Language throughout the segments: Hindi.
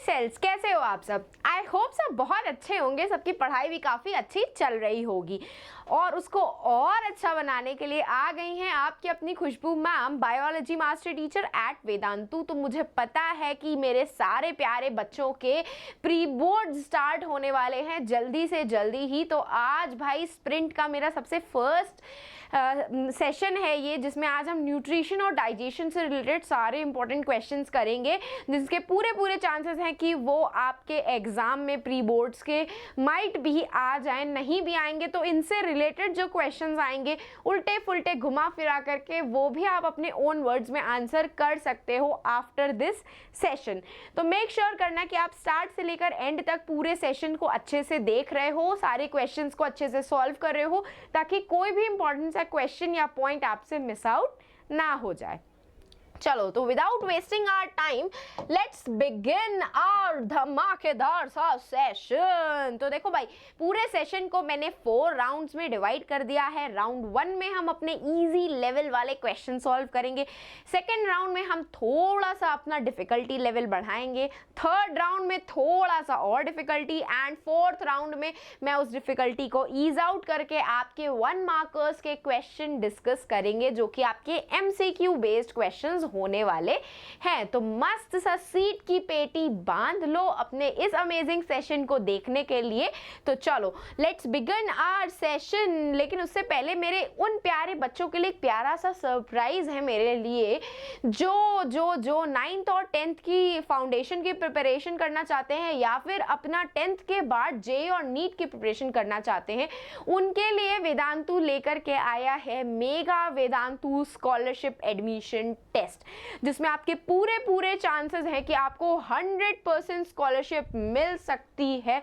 सेल्स, कैसे हो आप सब? आई होप सब बहुत अच्छे होंगे, सबकी पढ़ाई भी काफ़ी अच्छी चल रही होगी और उसको और अच्छा बनाने के लिए आ गई हैं आपकी अपनी Khushboo ma'am, biology master teacher at Vedantu. तो मुझे पता है कि मेरे सारे प्यारे बच्चों के प्री बोर्ड स्टार्ट होने वाले हैं जल्दी से जल्दी ही। तो आज भाई स्प्रिंट का मेरा सबसे फर्स्ट सेशन है ये, जिसमें आज हम न्यूट्रिशन और डाइजेशन से रिलेटेड सारे इंपॉर्टेंट क्वेश्चंस करेंगे, जिसके पूरे चांसेस हैं कि वो आपके एग्जाम में प्री बोर्ड्स के माइट भी आ जाएं, नहीं भी आएंगे तो इनसे रिलेटेड जो क्वेश्चंस आएंगे उल्टे फुल्टे घुमा फिरा करके वो भी आप अपने ओन वर्ड्स में आंसर कर सकते हो आफ्टर दिस सेशन। तो मेक श्योर करना कि आप स्टार्ट से लेकर एंड तक पूरे सेशन को अच्छे से देख रहे हो, सारे क्वेश्चंस को अच्छे से सॉल्व कर रहे हो, ताकि कोई भी इंपॉर्टेंट सा क्वेश्चन या पॉइंट आपसे मिस आउट ना हो जाए। चलो, तो without wasting our time let's begin our धमाकेदार सा सेशन। तो देखो भाई, पूरे सेशन को मैंने 4 राउंड्स में डिवाइड कर दिया है। राउंड 1 में हम अपने इजी लेवल वाले क्वेश्चन सॉल्व करेंगे, सेकेंड राउंड में हम थोड़ा सा अपना डिफिकल्टी लेवल बढ़ाएंगे, थर्ड राउंड में थोड़ा सा और डिफिकल्टी, एंड फोर्थ राउंड में मैं उस डिफिकल्टी को ईज आउट करके आपके 1 मार्कर्स के क्वेश्चन डिस्कस करेंगे, जो कि आपके MCQ बेस्ड क्वेश्चंस होने वाले हैं। तो मस्त सा सीट की पेटी बांध लो अपने इस अमेजिंग सेशन को देखने के लिए। तो चलो लेट्स बिगिन आवर सेशन। लेकिन उससे पहले मेरे उन प्यारे बच्चों के लिए एक प्यारा सा सरप्राइज है मेरे लिए, जो 9th और 10th की फाउंडेशन की प्रिपरेशन करना चाहते हैं या फिर अपना 10th के बाद JEE और नीट की प्रिपरेशन करना चाहते हैं, उनके लिए वेदांतु लेकर के आया है mega Vedantu scholarship admission test, जिसमें आपके पूरे चांसेस हैं कि आपको 100% स्कॉलरशिप मिल सकती है।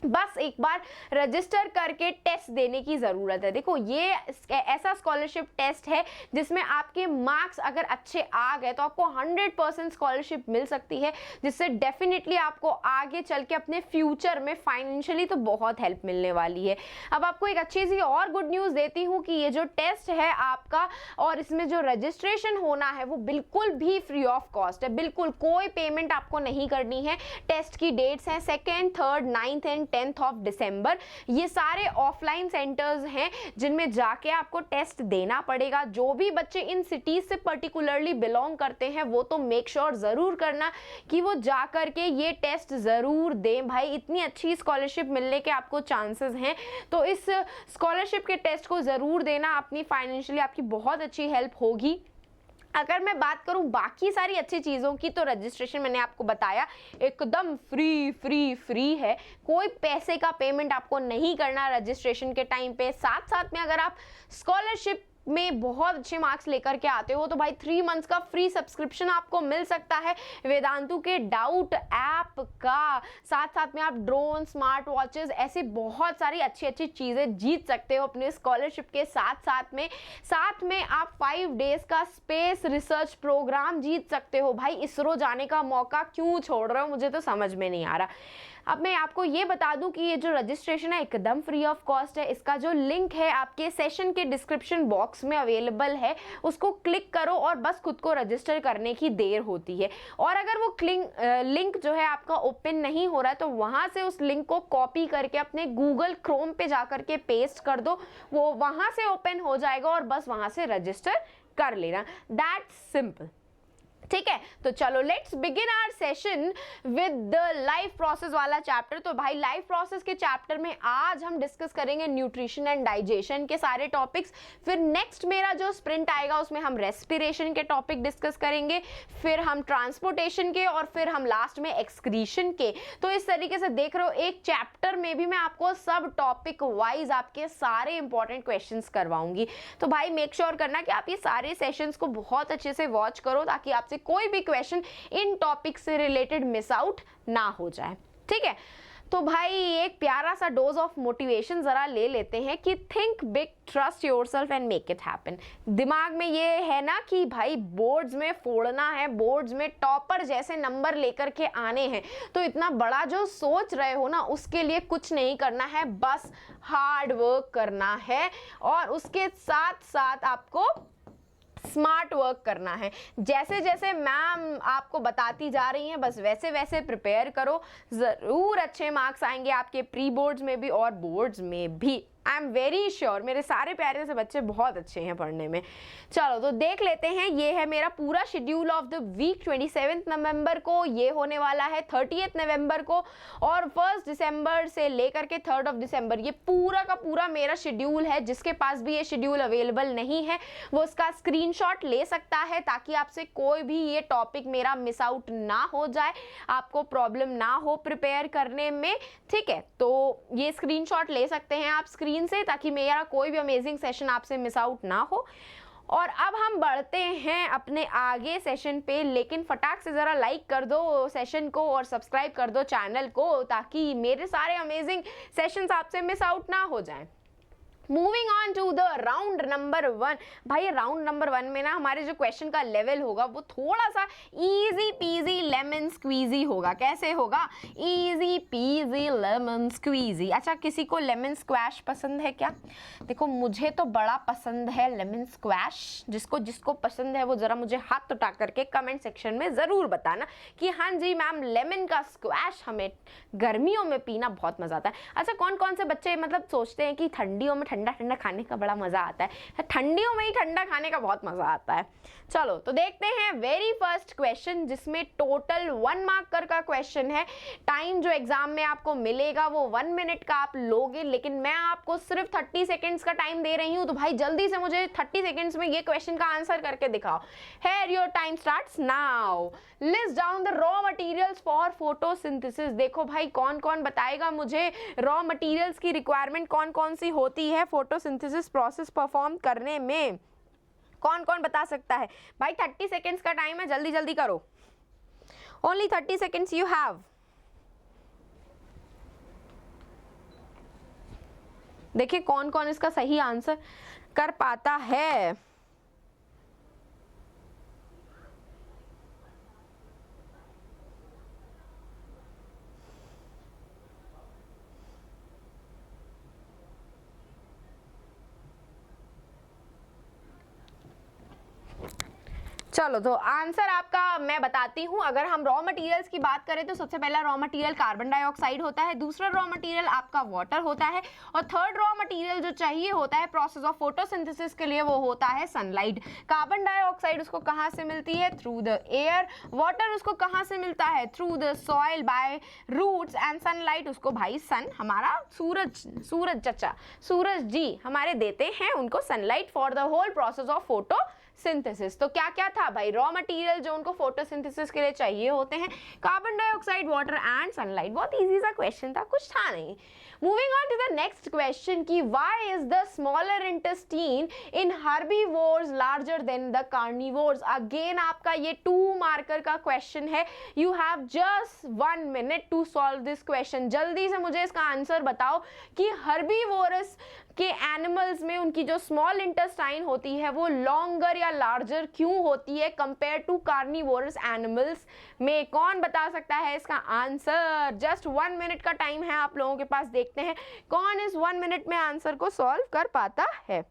बस एक बार रजिस्टर करके टेस्ट देने की ज़रूरत है। देखो, ये ऐसा स्कॉलरशिप टेस्ट है जिसमें आपके मार्क्स अगर अच्छे आ गए तो आपको 100% स्कॉलरशिप मिल सकती है, जिससे डेफिनेटली आपको आगे चल के अपने फ्यूचर में फाइनेंशियली तो बहुत हेल्प मिलने वाली है। अब आपको एक अच्छी सी और गुड न्यूज़ देती हूँ कि ये जो टेस्ट है आपका और इसमें जो रजिस्ट्रेशन होना है वो बिल्कुल भी फ्री ऑफ कॉस्ट है, बिल्कुल कोई पेमेंट आपको नहीं करनी है। टेस्ट की डेट्स हैं 2nd, 3rd, 9th and 10th of December. ये सारे ऑफलाइन सेंटर्स हैं जिनमें जाके आपको टेस्ट देना पड़ेगा। जो भी बच्चे इन सिटीज से पर्टिकुलरली बिलोंग करते हैं वो तो मेक श्योर जरूर करना कि वो जा करके ये टेस्ट जरूर दें। भाई, इतनी अच्छी स्कॉलरशिप मिलने के आपको चांसेस हैं, तो इस स्कॉलरशिप के टेस्ट को जरूर देना। अपनी फाइनेंशियली आपकी बहुत अच्छी हेल्प होगी। अगर मैं बात करूं बाकी सारी अच्छी चीज़ों की, तो रजिस्ट्रेशन मैंने आपको बताया एकदम फ्री है, कोई पैसे का पेमेंट आपको नहीं करना रजिस्ट्रेशन के टाइम पे। साथ में अगर आप स्कॉलरशिप में बहुत अच्छे मार्क्स लेकर के आते हो तो भाई 3 मंथ्स का फ्री सब्सक्रिप्शन आपको मिल सकता है वेदांतु के डाउट ऐप का। साथ में आप ड्रोन, स्मार्ट वॉचेस, ऐसे बहुत सारी अच्छी चीज़ें जीत सकते हो अपने स्कॉलरशिप के साथ में आप 5 डेज का स्पेस रिसर्च प्रोग्राम जीत सकते हो। भाई, इसरो जाने का मौका क्यों छोड़ रहे हो, मुझे तो समझ में नहीं आ रहा। अब मैं आपको ये बता दूं कि ये जो रजिस्ट्रेशन है एकदम फ्री ऑफ कॉस्ट है। इसका जो लिंक है आपके सेशन के डिस्क्रिप्शन बॉक्स में अवेलेबल है, उसको क्लिक करो और बस खुद को रजिस्टर करने की देर होती है। और अगर वो लिंक जो है आपका ओपन नहीं हो रहा है तो वहाँ से उस लिंक को कॉपी करके अपने गूगल क्रोम पे जा करके पेस्ट कर दो, वो वहाँ से ओपन हो जाएगा और बस वहाँ से रजिस्टर कर लेना। दैट्स सिंपल, ठीक है। तो चलो let's begin our session with the life process वाला चैप्टर। तो भाई, लाइफ प्रोसेस के चैप्टर में आज हम डिस्कस करेंगे न्यूट्रिशन एंड डाइजेशन के सारे टॉपिक्स। फिर नेक्स्ट मेरा जो स्प्रिंट आएगा उसमें हम रेस्पिरेशन के टॉपिक डिस्कस करेंगे, फिर हम ट्रांसपोर्टेशन के, और फिर हम लास्ट में एक्सक्रीशन के। तो इस तरीके से देख रहे हो, एक चैप्टर में भी मैं आपको सब टॉपिक वाइज आपके सारे इंपॉर्टेंट क्वेश्चंस करवाऊंगी। तो भाई, मेक श्योर करना कि आप ये सारे सेशंस को बहुत अच्छे से वॉच करो, ताकि आपसे कोई भी क्वेश्चन इन टॉपिक से रिलेटेड मिस आउट ना हो जाए, ठीक है। तो भाई, एक प्यारा सा डोज ऑफ मोटिवेशन जरा ले लेते हैं कि think big, trust yourself and make it happen. दिमाग में ये है ना कि भाई बोर्ड्स में फोड़ना है, बोर्ड्स में टॉपर जैसे नंबर लेकर के आने हैं, तो इतना बड़ा जो सोच रहे हो ना, उसके लिए कुछ नहीं करना है, बस हार्ड वर्क करना है और उसके साथ साथ आपको स्मार्ट वर्क करना है। जैसे जैसे मैम आपको बताती जा रही हैं बस वैसे वैसे प्रिपेयर करो, ज़रूर अच्छे मार्क्स आएंगे आपके प्री बोर्ड्स में भी और बोर्ड्स में भी। आई एम वेरी श्योर मेरे सारे प्यारे से बच्चे बहुत अच्छे हैं पढ़ने में। चलो तो देख लेते हैं, ये है मेरा पूरा शेड्यूल ऑफ द वीक। 27 नवंबर को ये होने वाला है, 30 नवंबर को, और 1 दिसंबर से लेकर के 3 दिसंबर ये पूरा का पूरा मेरा शेड्यूल है। जिसके पास भी ये शेड्यूल अवेलेबल नहीं है वो इसका स्क्रीनशॉट ले सकता है, ताकि आपसे कोई भी ये टॉपिक मेरा मिस आउट ना हो जाए, आपको प्रॉब्लम ना हो प्रिपेयर करने में। ठीक है, तो ये स्क्रीनशॉट ले सकते हैं आप स्क्रीन से, ताकि मेरा कोई भी अमेजिंग सेशन आपसे मिस आउट ना हो। और अब हम बढ़ते हैं अपने आगे सेशन पे, लेकिन फटाक से ज़रा लाइक कर दो सेशन को और सब्सक्राइब कर दो चैनल को, ताकि मेरे सारे अमेजिंग सेशंस आपसे मिस आउट ना हो जाएं। Moving on to the round number 1। भाई राउंड नंबर 1 में ना हमारे जो क्वेश्चन का लेवल होगा वो थोड़ा सा इजी पीजी लेमन स्क्वीजी होगा। कैसे होगा? Easy peasy lemon squeezy. अच्छा, किसी को लेमन स्क्वैश पसंद है क्या? देखो मुझे तो बड़ा पसंद है लेमन स्क्वैश। जिसको जिसको पसंद है वो ज़रा मुझे हाथ उठा करके कमेंट सेक्शन में ज़रूर बताना कि हाँ जी मैम लेमन का स्क्वैश हमें गर्मियों में पीना बहुत मज़ा आता है। अच्छा, कौन कौन से बच्चे मतलब सोचते हैं कि ठंडियों में ठंडा ठंडा खाने का बड़ा मजा आता है? ठंडियों में ही ठंडा खाने का बहुत मजा आता है। चलो तो देखते हैं वेरी फर्स्ट क्वेश्चन, जिसमें टोटल 1 मार्कर का क्वेश्चन है। टाइम जो एग्जाम में आपको मिलेगा वो 1 मिनट का आप लोगे, लेकिन मैं आपको सिर्फ 30 सेकेंड्स का टाइम दे रही हूँ। तो भाई जल्दी से मुझे 30 सेकेंड्स में ये क्वेश्चन का आंसर करके दिखाओ। Here your time starts now. List down the raw materials for photosynthesis. देखो भाई कौन कौन बताएगा मुझे रॉ मटेरियल्स की रिक्वायरमेंट कौन कौन सी होती है फोटोसिंथेसिस प्रोसेस परफॉर्म करने में। कौन कौन बता सकता है? भाई 30 सेकेंड्स का टाइम है, जल्दी जल्दी करो। Only 30 seconds you have. देखिए कौन कौन इसका सही आंसर कर पाता है। चलो तो आंसर आपका मैं बताती हूँ। अगर हम रॉ मटेरियल्स की बात करें तो सबसे पहला रॉ मटेरियल कार्बन डाइऑक्साइड होता है, दूसरा रॉ मटेरियल आपका वाटर होता है, और थर्ड रॉ मटेरियल जो चाहिए होता है प्रोसेस ऑफ फोटोसिंथेसिस के लिए वो होता है सनलाइट। कार्बन डाइऑक्साइड उसको कहाँ से मिलती है? Through the air. वाटर उसको कहाँ से मिलता है? Through the soil by roots. And sunlight उसको भाई सन हमारा सूरज चचा सूरज जी हमारे देते हैं उनको sunlight for the whole process of photosynthesis. तो क्या क्या था भाई? रॉ मटेरियल जो उनको फोटोसिंथेसिस के लिए चाहिए होते हैं carbon dioxide, water and sunlight. बहुत इजी सा क्वेश्चन था, कुछ था नहीं। Moving on to the next question की why is the smaller intestine in herbivores larger than the carnivores. Again आपका ये 2 मार्कर का क्वेश्चन है। You have just 1 minute to solve this question. जल्दी से मुझे इसका आंसर बताओ कि हर्बीवोरस के एनिमल्स में उनकी जो स्मॉल इंटेस्टाइन होती है वो लॉन्गर या लार्जर क्यों होती है कंपेयर टू कार्निवोरस एनिमल्स में? कौन बता सकता है इसका आंसर? जस्ट 1 मिनट का टाइम है आप लोगों के पास। देखते हैं कौन इस 1 मिनट में आंसर को सॉल्व कर पाता है।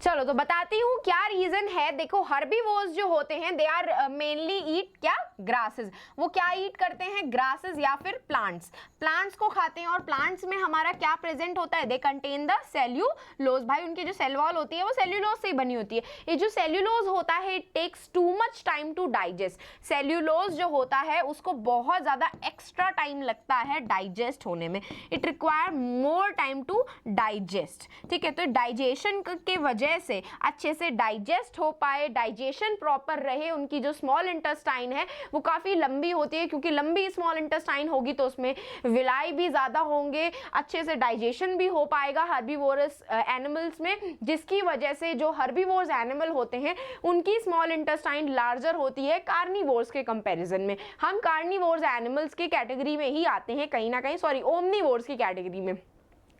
चलो तो बताती हूँ क्या रीजन है। देखो हर्बीवोर्स जो होते हैं दे आर मेनली ईट क्या? ग्रासेस। वो क्या ईट करते हैं? ग्रासेस या फिर प्लांट्स। प्लांट्स को खाते हैं और प्लांट्स में हमारा क्या प्रेजेंट होता है? They contain the cellulose. भाई उनकी जो सेल वॉल होती है वो सेल्यूलोज से ही बनी होती है। ये जो सेल्यूलोज होता है it takes too much time to digest. Cellulose जो होता है उसको बहुत ज्यादा एक्स्ट्रा टाइम लगता है डाइजेस्ट होने में। It require more time to digest. ठीक है, तो डाइजेशन के वजह से अच्छे से डाइजेस्ट हो पाए, डाइजेशन प्रॉपर रहे, उनकी जो स्मॉल इंटेस्टाइन है वो काफ़ी लंबी होती है, क्योंकि लंबी स्मॉल इंटेस्टाइन होगी तो उसमें विलाई भी ज़्यादा होंगे, अच्छे से डाइजेशन भी हो पाएगा हर्बीवोरस एनिमल्स में, जिसकी वजह से जो हर्बीवोरस एनिमल होते हैं उनकी स्मॉल इंटेस्टाइन लार्जर होती है कार्निवोर्स के कंपैरिजन में। हम कार्निवोर्स एनिमल्स की कैटेगरी में ही आते हैं कहीं ना कहीं, सॉरी ओमनीवोर्स की कैटेगरी में।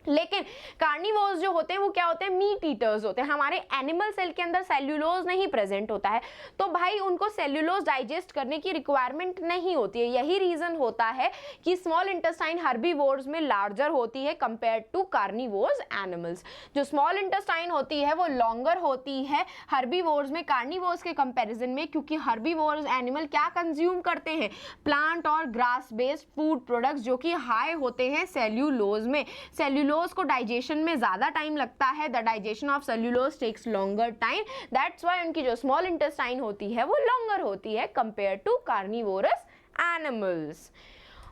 लेकिन कार्निवोर्स जो होते हैं वो क्या होते हैं, मीट ईटर्स होते हैं। हमारे एनिमल सेल के अंदर सेल्यूलोज नहीं प्रेजेंट होता है, तो भाई उनको सेल्यूलोज डाइजेस्ट करने की रिक्वायरमेंट नहीं होती है। यही रीजन होता है कि स्मॉल इंटेस्टाइन हर्बीवोर्स में लार्जर होती है कंपेयर टू कार्निवोर्स एनिमल्स। जो स्मॉल इंटेस्टाइन होती है वो लॉन्गर होती है हर्बीवोर्स में कार्निवोर्स के कंपेरिजन में, क्योंकि हर्बीवोर्स एनिमल क्या कंज्यूम करते हैं, प्लांट और ग्रास बेस्ड फूड प्रोडक्ट्स जो कि हाई होते हैं सेल्यूलोज में। सेल्यूलोज को डाइजेशन में ज्यादा टाइम लगता है, the digestion of cellulose takes longer time, that's why उनकी जो स्मॉल इंटेस्टाइन होती है वो लॉन्गर होती है compare to carnivorous animals.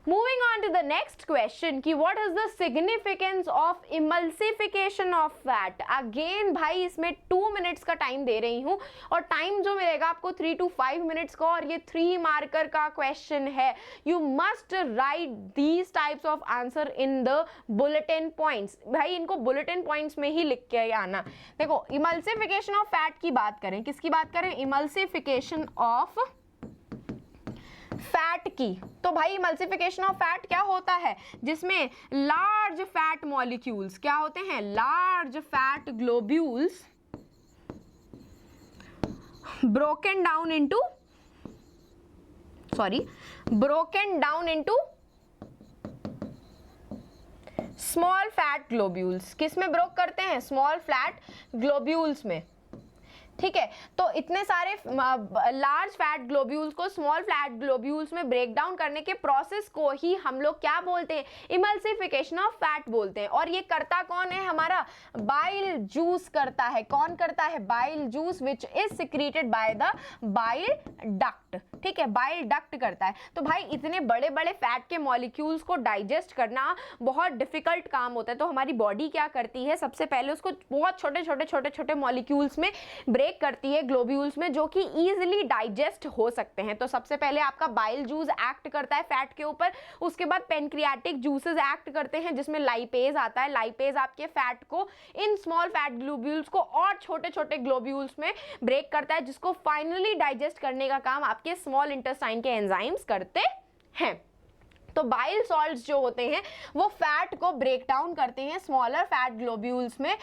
Moving on to the next question कि what is the significance of emulsification of fat? Again भाई इसमें 2 मिनट्स का टाइम दे रही हूँ, और टाइम जो मिलेगा आपको 3 to 5 मिनट्स का, और ये 3 मार्कर का क्वेश्चन है। You must write these types of answer in the bulletin points। भाई इनको bulletin points में ही लिख के आना। देखो emulsification of fat की बात करें, किसकी बात करें, emulsification of फैट की, तो भाई इमल्सिफिकेशन ऑफ फैट क्या होता है, जिसमें लार्ज फैट मॉलिक्यूल्स क्या होते हैं, large fat globules broken down into small fat globules. किस में ब्रोक करते हैं, स्मॉल फैट ग्लोब्यूल्स में। ठीक है, तो इतने सारे लार्ज फैट ग्लोब्यूल्स को स्मॉल फैट ग्लोब्यूल्स में ब्रेक डाउन करने के प्रोसेस को ही हम लोग क्या बोलते हैं, इमल्सिफिकेशन ऑफ फैट बोलते हैं। और ये करता कौन है, हमारा बाइल जूस करता है। कौन करता है, bile juice which is secreted by the bile duct. ठीक है, बाइल डक्ट करता है। तो भाई इतने बड़े बड़े फैट के मॉलिक्यूल्स को डाइजेस्ट करना बहुत डिफिकल्ट काम होता है, तो हमारी बॉडी क्या करती है, सबसे पहले उसको बहुत छोटे छोटे मॉलिक्यूल्स में ब्रेक करती है, ग्लोब्यूल्स में, जो कि इजीली डाइजेस्ट हो सकते हैं। तो सबसे पहले आपका बाइल जूस एक्ट करता है फैट के ऊपर, उसके बाद पेनक्रियाटिक जूसेस एक्ट करते हैं जिसमें लाइपेज आता है। लाइपेज आपके फैट को, इन स्मॉल फैट ग्लोब्यूल्स को और छोटे छोटे ग्लोब्यूल्स में ब्रेक करता है, जिसको फाइनली डाइजेस्ट करने का काम आपके स्मॉल इंटेस्टाइन के एंजाइम्स करते हैं। तो बाइल सॉल्ट्स जो होते हैं वो फैट को ब्रेक डाउन करते हैं स्मॉलर फैट ग्लोब्यूल्स में,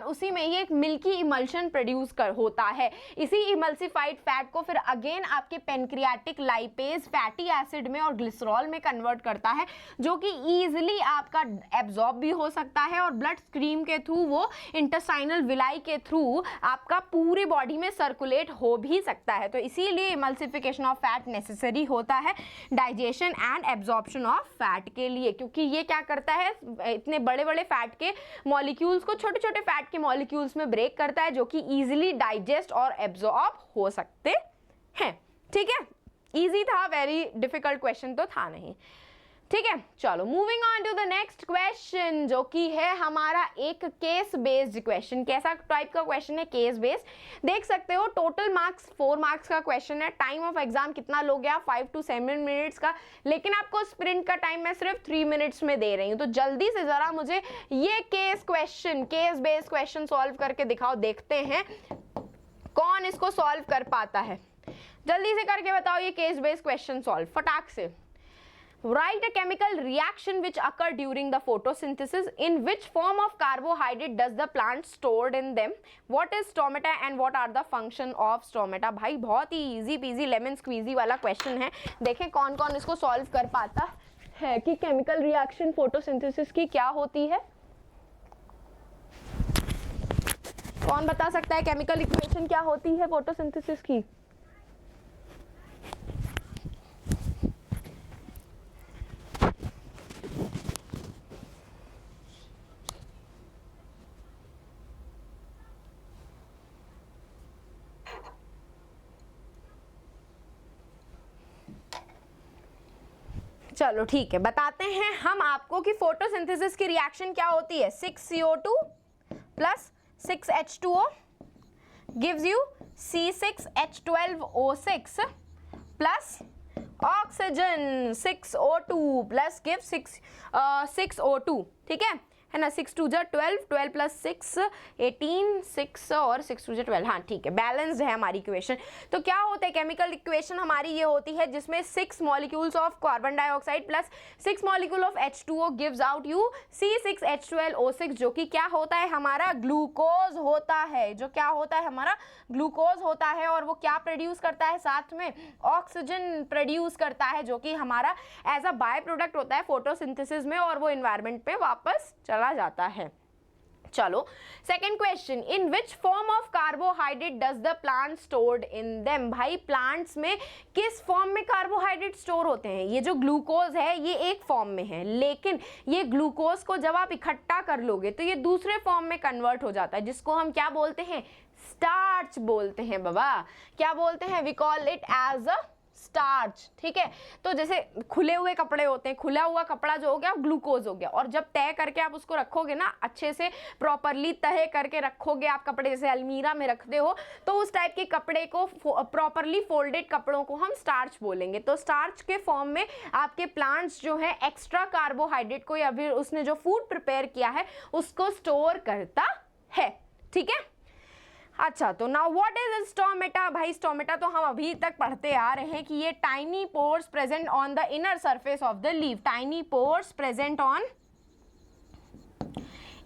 उसी में ही एक मिल्की इमल्शन प्रोड्यूस होता है। इसी इमल्सिफाइड फैट को फिर अगेन आपके पेनक्रियाटिक लाइपेज फैटी एसिड में और ग्लिसरॉल में कन्वर्ट करता है, जो कि ईजिली आपका एब्जॉर्ब भी हो सकता है और ब्लड स्ट्रीम के थ्रू, वो इंटेस्टाइनल विलाई के थ्रू आपका पूरी बॉडी में सर्कुलेट हो भी सकता है। तो इसीलिए इमल्सिफिकेशन ऑफ फैट नेसेसरी होता है digestion and absorption of fat के लिए, क्योंकि ये क्या करता है, इतने बड़े बड़े फैट के मॉलिक्यूल्स को छोटे छोटे फैट के मॉलिक्यूल्स में ब्रेक करता है, जो कि इजीली डाइजेस्ट और एब्जॉर्ब हो सकते हैं। ठीक है, इजी था, वेरी डिफिकल्ट क्वेश्चन तो था नहीं। ठीक है, चलो moving on to the next question, जो कि है हमारा एक केस बेस्ड क्वेश्चन। कैसा टाइप का क्वेश्चन है, केस बेस्ड। देख सकते हो टोटल मार्क्स 4 मार्क्स का क्वेश्चन है। टाइम ऑफ एग्जाम कितना लोगे आप, 5 to 7 मिनट्स का, लेकिन आपको स्प्रिंट का टाइम मैं सिर्फ 3 मिनट्स में दे रही हूँ। तो जल्दी से जरा मुझे ये केस बेस्ड क्वेश्चन सॉल्व करके दिखाओ, देखते हैं कौन इसको सॉल्व कर पाता है। जल्दी से करके बताओ ये केस बेस्ड क्वेश्चन सॉल्व फटाक से। Write a chemical reaction which occur during the photosynthesis. In which form of carbohydrate does the plant stored in them? What is stomata and what are the function of stomata? भाई बहुत ही easy peasy lemon squeezy वाला question है। देखें कौन कौन इसको solve कर पाता है कि chemical reaction photosynthesis की क्या होती है। कौन बता सकता है chemical equation क्या होती है photosynthesis की? चलो ठीक है, बताते हैं हम आपको कि फोटोसिंथेसिस की रिएक्शन क्या होती है। 6CO2 plus 6H2O gives you C6H12O6 plus oxygen 6O2 plus give 6O2, ठीक है ना। 6 2 12, 12 प्लस 6 18, 6 और 6 2 12, हाँ ठीक है, बैलेंस्ड है हमारी इक्वेशन। तो क्या होता है, केमिकल इक्वेशन हमारी ये होती है जिसमें 6 molecules of carbon dioxide plus 6 molecule of H2O gives out you C6H12O6, जो कि क्या होता है, हमारा ग्लूकोज होता है, जो क्या होता है, हमारा ग्लूकोज होता है। और वो क्या प्रोड्यूस करता है, साथ में ऑक्सीजन प्रोड्यूस करता है, जो कि हमारा एज अ बाय प्रोडक्ट होता है फोटोसिंथेसिस में, और वो एनवायरनमेंट पे वापस चला जाता है। चलो second question, in which form of carbohydrate does the plant stored in them. भाई प्लांट्स में किस फॉर्म में कार्बोहाइड्रेट स्टोर होते हैं। ये जो ग्लूकोज है ये एक फॉर्म में है, लेकिन ये ग्लूकोज को जब आप इकट्ठा कर लोगे तो ये दूसरे फॉर्म में कन्वर्ट हो जाता है, जिसको हम क्या बोलते हैं, स्टार्च बोलते हैं बाबा। क्या बोलते हैं, we call it as a starch, ठीक है। तो जैसे खुले हुए कपड़े होते हैं, खुला हुआ कपड़ा जो हो गया ग्लूकोज हो गया, और जब तय करके आप उसको रखोगे ना, अच्छे से प्रॉपरली तय करके रखोगे आप कपड़े, जैसे अलमीरा में रखते हो, तो उस टाइप के कपड़े को, प्रॉपरली फोल्डेड कपड़ों को हम स्टार्च बोलेंगे। तो स्टार्च के फॉर्म में आपके प्लांट्स जो है एक्स्ट्रा कार्बोहाइड्रेट को, या फिर उसने जो फूड प्रिपेयर किया है उसको स्टोर करता है, ठीक है। अच्छा, तो नाउ व्हाट इज स्टोमेटा। भाई स्टोमेटा तो हम अभी तक पढ़ते आ रहे हैं कि ये tiny pores present on the inner surface of the leaf, tiny pores present on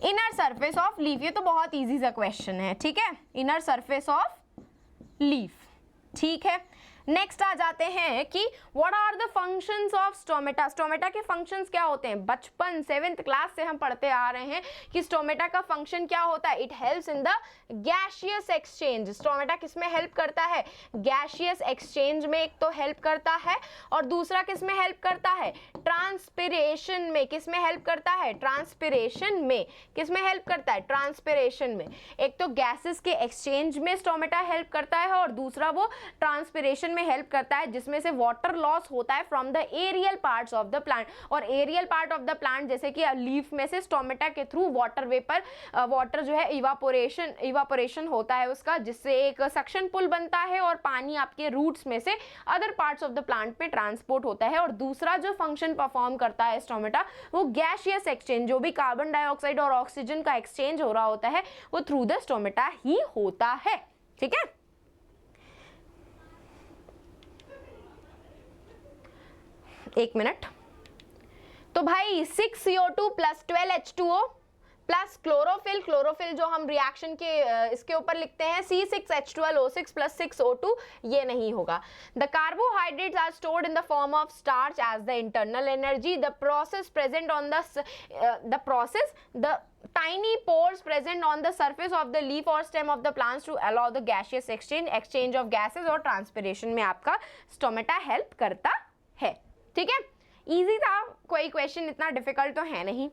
inner surface of leaf. ये तो बहुत इजी सा क्वेश्चन है, ठीक है, इनर सरफेस ऑफ लीफ, ठीक है। नेक्स्ट आ जाते हैं कि what are the functions of stomata. Stomata के फंक्शंस क्या होते हैं, बचपन 7th क्लास से हम पढ़ते आ रहे हैं कि स्टोमेटा का फंक्शन क्या होता है, it helps in the gaseous exchange. Stomata किसमें हेल्प करता है, गैसियस एक्सचेंज में एक तो हेल्प करता है, और दूसरा किसमें हेल्प करता है, ट्रांसपिरेशन में। किसमें हेल्प करता है, ट्रांसपिरेशन में। किसमें हेल्प करता है, ट्रांसपिरेशन में। एक तो गैसेस के एक्सचेंज में स्टोमेटा हेल्प करता है, और दूसरा वो ट्रांसपिरेशन में हेल्प करता है, जिसमें से वाटर लॉस होता है from the aerial parts of the plant. और aerial part of the plant जैसे कि लीफ में से स्टोमेटा के थ्रू वाटर वेपर, वाटर जो है इवापोरेशन होता है उसका, जिससे एक सक्शन पुल बनता है और पानी आपके रूट्स में से other parts of the plant पे ट्रांसपोर्ट होता है। और दूसरा जो फंक्शन परफॉर्म करता है स्टोमेटा, वो गैसियस एक्सचेंज, जो भी कार्बन डाइऑक्साइड और ऑक्सीजन का एक्सचेंज हो रहा होता है वो थ्रू द स्टोमेटा ही होता है, ठीक है। एक मिनट, तो भाई 6CO2 plus 12H2O plus chlorophyll, chlorophyll जो हम रिएक्शन के इसके ऊपर लिखते हैं C6H12O6 प्लस 6O2, ये नहीं होगा। The carbohydrates are stored in the form of starch as the internal energy. The process present on the tiny pores present on the surface of the leaf or stem of the plants to allow the gaseous exchange of gases और transpiration में आपका स्टोमेटा हेल्प करता है, ठीक है। इजी था, कोई क्वेश्चन इतना डिफिकल्ट तो है नहीं।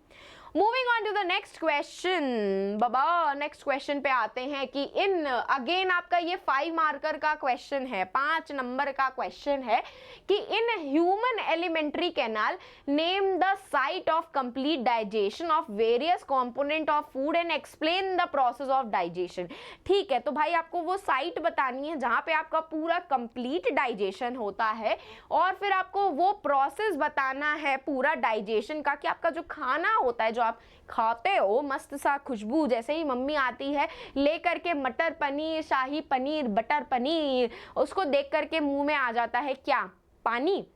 Moving on to the next question बाबा, नेक्स्ट क्वेश्चन पे आते हैं कि इन अगेन आपका ये 5 मार्कर का क्वेश्चन है, 5 नंबर का क्वेश्चन है कि in human alimentary canal name the site of complete digestion of various component of food and explain the process of digestion. ठीक है, तो भाई आपको वो साइट बतानी है जहां पे आपका पूरा कंप्लीट डाइजेशन होता है, और फिर आपको वो प्रोसेस बताना है पूरा डाइजेशन का कि आपका जो खाना होता है, जो आप खाते हो, मस्त सा खुशबू, जैसे ही मम्मी आती है लेकर के मटर पनीर, शाही पनीर, बटर पनीर, उसको देख करके मुंह में आ जाता है क्या, पानी,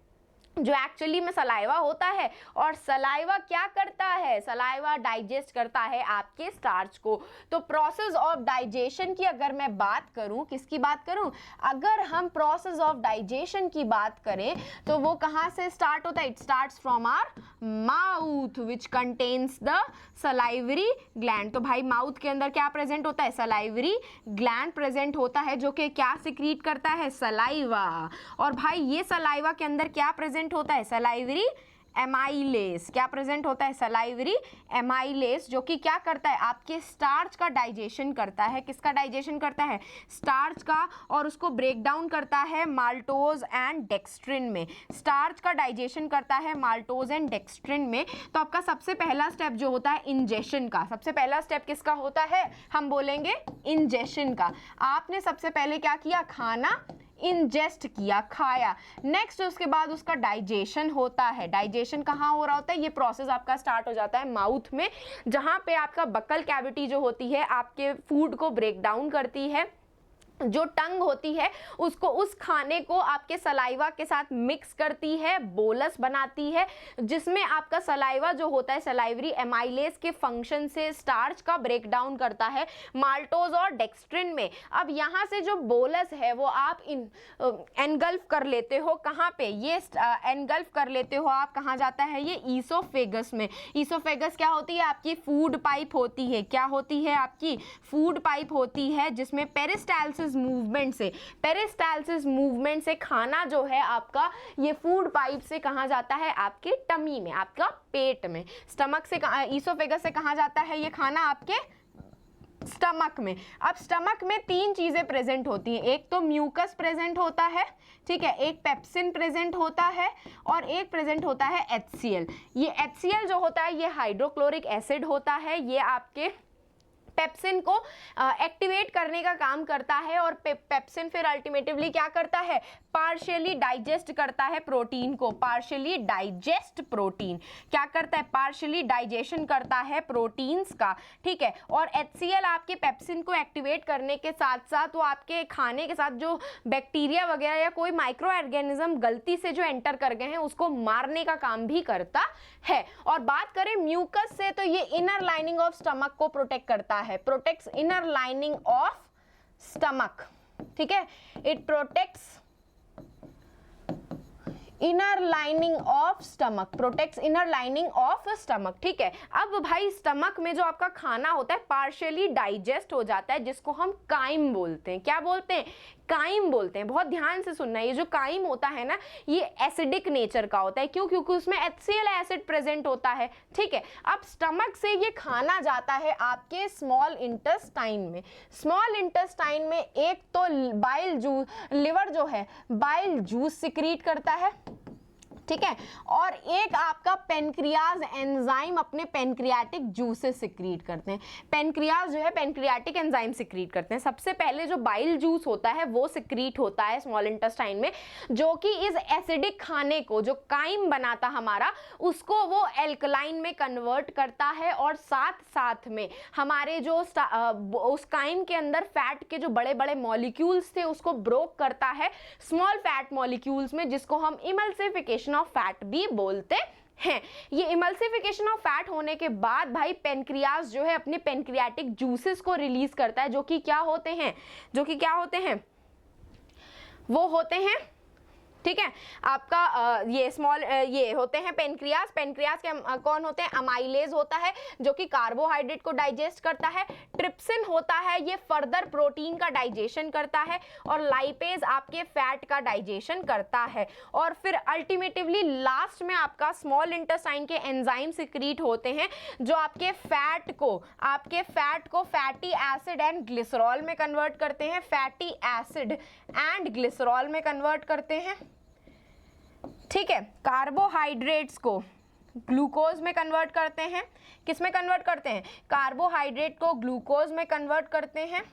जो एक्चुअली में सलाइवा होता है। और सलाइवा क्या करता है, सलाइवा डाइजेस्ट करता है आपके स्टार्च को। तो प्रोसेस ऑफ डाइजेशन की अगर मैं बात करूं, किसकी बात करूं, अगर हम प्रोसेस ऑफ डाइजेशन की बात करें तो वो कहां से स्टार्ट होता है, it starts from our mouth which contains the salivary gland. तो भाई माउथ के अंदर क्या प्रेजेंट होता है, सलाइवरी ग्लैंड प्रेजेंट होता है, जो कि क्या सिक्रीट करता है, सलाइवा। और भाई ये सलाइवा के अंदर क्या प्रेजेंट होता है, सलाइवरी एमाइलेस। क्या प्रेजेंट होता है, सलाइवरी एमाइलेस, जो कि क्या करता है, आपके स्टार्च का डाइजेशन करता है। किसका डाइजेशन करता है, स्टार्च का, और उसको ब्रेक डाउन करता है माल्टोज एंड डेक्स्ट्रिन में। स्टार्च का डाइजेशन करता है माल्टोज एंड डेक्स्ट्रिन में। तो आपका सबसे पहला स्टेप जो होता है इंजेशन का, सबसे पहला स्टेप किसका होता है, हम बोलेंगे इंजेशन का। आपने सबसे पहले क्या किया, खाना इंजेस्ट किया, खाया। नेक्स्ट उसके बाद उसका डाइजेशन होता है। डाइजेशन कहाँ हो रहा होता है? ये प्रोसेस आपका स्टार्ट हो जाता है माउथ में, जहाँ पे आपका बकल कैविटी जो होती है आपके फूड को ब्रेक डाउन करती है। जो टंग होती है उसको, उस खाने को आपके सलाइवा के साथ मिक्स करती है, बोलस बनाती है, जिसमें आपका सलाइवा जो होता है सलाइवरी एमाइलेज के फंक्शन से स्टार्च का ब्रेक डाउन करता है माल्टोज और डेक्स्ट्रिन में। अब यहाँ से जो बोलस है वो आप एनगल्फ कर लेते हो, कहाँ पे? ये एनगल्फ कर लेते हो आप, कहाँ जाता है ये? ईसोफेगस में। ईसोफेगस क्या होती है? आपकी फूड पाइप होती है। क्या होती है? आपकी फूड पाइप होती है, जिसमें पेरिस्टाल्सिस मूवमेंट से खाना जो है आपका ये फूड पाइप से कहाँ जाता है? आपके टमी में, आपका पेट में। स्टमक से, ईसोफेगस से कहाँ जाता है ये खाना? आपके स्टमक में। अब स्टमक में 3 चीजें प्रेजेंट होती हैं। एक तो म्यूकस प्रेजेंट होता है, ठीक है, एक पेप्सिन प्रेजेंट होता है और एक प्रेजेंट होता है HCl। ये HCl जो होता है ये हाइड्रोक्लोरिक एसिड होता है, ये आपके पेप्सिन को एक्टिवेट करने का काम करता है। और पेप्सिन फिर अल्टीमेटिवली क्या करता है? पार्शियली डाइजेस्ट करता है प्रोटीन को। पार्शियली डाइजेस्ट प्रोटीन क्या करता है? पार्शियली डाइजेशन करता है प्रोटीन्स का, ठीक है। और HCl आपके पेप्सिन को एक्टिवेट करने के साथ साथ वो आपके खाने के साथ जो बैक्टीरिया वगैरह या कोई माइक्रो ऑर्गेनिज्म गलती से जो एंटर कर गए हैं उसको मारने का काम भी करता है। और बात करें म्यूकस से, तो ये इनर लाइनिंग ऑफ स्टमक को प्रोटेक्ट करता है, protects inner lining of stomach, ठीक है। It protects inner lining of stomach, protects inner lining of stomach, ठीक है। अब भाई स्टमक में जो आपका खाना होता है पार्शियली डाइजेस्ट हो जाता है, जिसको हम काइम बोलते हैं। क्या बोलते हैं? काइम बोलते हैं। बहुत ध्यान से सुनना, ये जो काइम होता है ना ये एसिडिक नेचर का होता है। क्यों? क्योंकि उसमें HCl एसिड प्रेजेंट होता है, ठीक है। अब स्टमक से ये खाना जाता है आपके स्मॉल इंटेस्टाइन में। स्मॉल इंटेस्टाइन में एक तो बाइल जूस, लिवर जो है बाइल जूस सिक्रीट करता है, ठीक है, और एक आपका पेनक्रियाज एंजाइम अपने पेनक्रियाटिक जूसेस सिक्रीट करते हैं। पेनक्रियाज जो है पेनक्रियाटिक एंजाइम सिक्रीट करते हैं। सबसे पहले जो बाइल जूस होता है वो सिक्रीट होता है स्मॉल इंटेस्टाइन में, जो कि इस एसिडिक खाने को जो काइम बनाता हमारा उसको वो एल्कलाइन में कन्वर्ट करता है। और साथ साथ में हमारे जो उस काइम के अंदर फैट के जो बड़े बड़े मॉलिक्यूल्स थे उसको ब्रोक करता है स्मॉल फैट मॉलिक्यूल्स में, जिसको हम इमल्सिफिकेशन ऑफ फैट भी बोलते हैं। ये इमल्सिफिकेशन ऑफ फैट होने के बाद भाई पेनक्रियाज जो है अपने पेनक्रियाटिक जूसेस को रिलीज करता है, जो कि क्या होते हैं? वो होते हैं, ठीक है, आपका ये स्मॉल ये होते हैं पेनक्रियाज। पेनक्रियाज के कौन होते हैं? अमाइलेज होता है जो कि कार्बोहाइड्रेट को डाइजेस्ट करता है। ट्रिप्सिन होता है, ये फर्दर प्रोटीन का डाइजेशन करता है। और लाइपेज आपके फैट का डाइजेशन करता है। और फिर अल्टीमेटिवली लास्ट में आपका स्मॉल इंटेस्टाइन के एंजाइम सिक्रीट होते हैं जो आपके फैट को फैटी एसिड एंड ग्लिसरॉल में कन्वर्ट करते हैं। फैटी एसिड एंड ग्लिसरॉल में कन्वर्ट करते हैं, ठीक है। कार्बोहाइड्रेट्स को ग्लूकोज में कन्वर्ट करते हैं। किस में कन्वर्ट करते हैं? कार्बोहाइड्रेट को ग्लूकोज में कन्वर्ट करते हैं।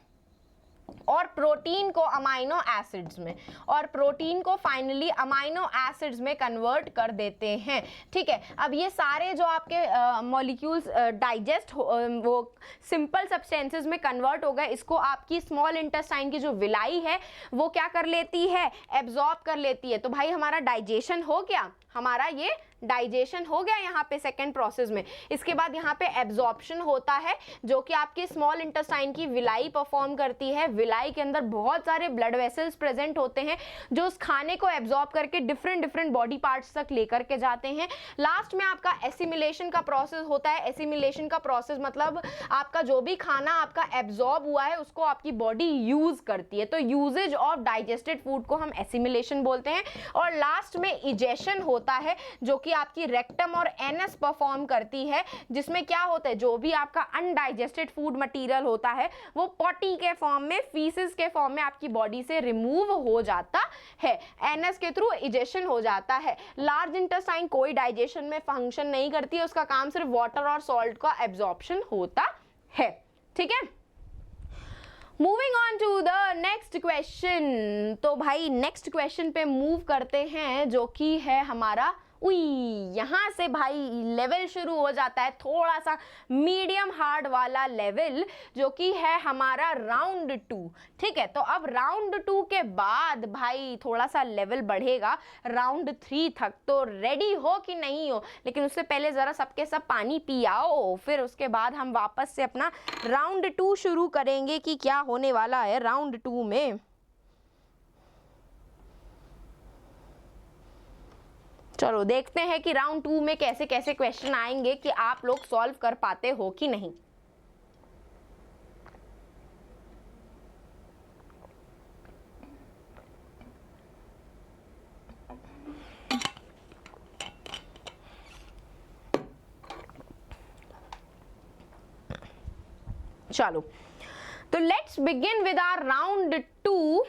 और प्रोटीन को अमाइनो एसिड्स में, और प्रोटीन को फाइनली अमाइनो एसिड्स में कन्वर्ट कर देते हैं, ठीक है। अब ये सारे जो आपके मॉलिक्यूल्स डाइजेस्ट वो सिंपल सब्सटेंसेस में कन्वर्ट हो गए, इसको आपकी स्मॉल इंटेस्टाइन की जो विलाई है वो क्या कर लेती है? एब्जॉर्ब कर लेती है। तो भाई हमारा डाइजेशन हो गया, हमारा ये डाइजेशन हो गया यहाँ पे सेकेंड प्रोसेस में। इसके बाद यहाँ पे एब्जॉर्प्शन होता है जो कि आपके स्मॉल इंटेस्टाइन की विलाई परफॉर्म करती है। विलाई के अंदर बहुत सारे ब्लड वेसल्स प्रेजेंट होते हैं जो उस खाने को एब्जॉर्ब करके डिफरेंट बॉडी पार्ट्स तक लेकर के जाते हैं। लास्ट में आपका एसिमिलेशन का प्रोसेस होता है। एसिमिलेशन का प्रोसेस मतलब आपका जो भी खाना आपका एब्जॉर्ब हुआ है उसको आपकी बॉडी यूज करती है, तो यूजेज ऑफ डाइजेस्टेड फूड को हम एसिमिलेशन बोलते हैं। और लास्ट में इजेशन होता है जो कि आपकी रेक्टम और एनस परफॉर्म करती है, जिसमें क्या होता है? जो भी आपका अनडाइजेस्टेड फूड मटेरियल होता है वो पॉटी के फॉर्म में, फीसिस के फॉर्म में आपकी बॉडी से रिमूव हो जाता है। एनस के थ्रू इजेशन हो जाता है। लार्ज इंटेस्टाइन कोई डाइजेशन में फंक्शन नहीं करती है, उसका काम सिर्फ वाटर और सॉल्ट का एब्जॉर्प्शन होता है, ठीक है। Moving on to the next question. तो भाई नेक्स्ट क्वेश्चन पे मूव करते हैं, जो कि है हमारा यहाँ से भाई लेवल शुरू हो जाता है थोड़ा सा मीडियम हार्ड वाला लेवल, जो कि है हमारा राउंड 2। ठीक है, तो अब राउंड 2 के बाद भाई थोड़ा सा लेवल बढ़ेगा राउंड 3 तक। तो रेडी हो कि नहीं हो, लेकिन उससे पहले जरा सबके सब पानी पी आओ, फिर उसके बाद हम वापस से अपना राउंड 2 शुरू करेंगे कि क्या होने वाला है राउंड 2 में। चलो देखते हैं कि राउंड 2 में कैसे कैसे क्वेश्चन आएंगे कि आप लोग सॉल्व कर पाते हो कि नहीं। चलो तो let's begin with our round 2।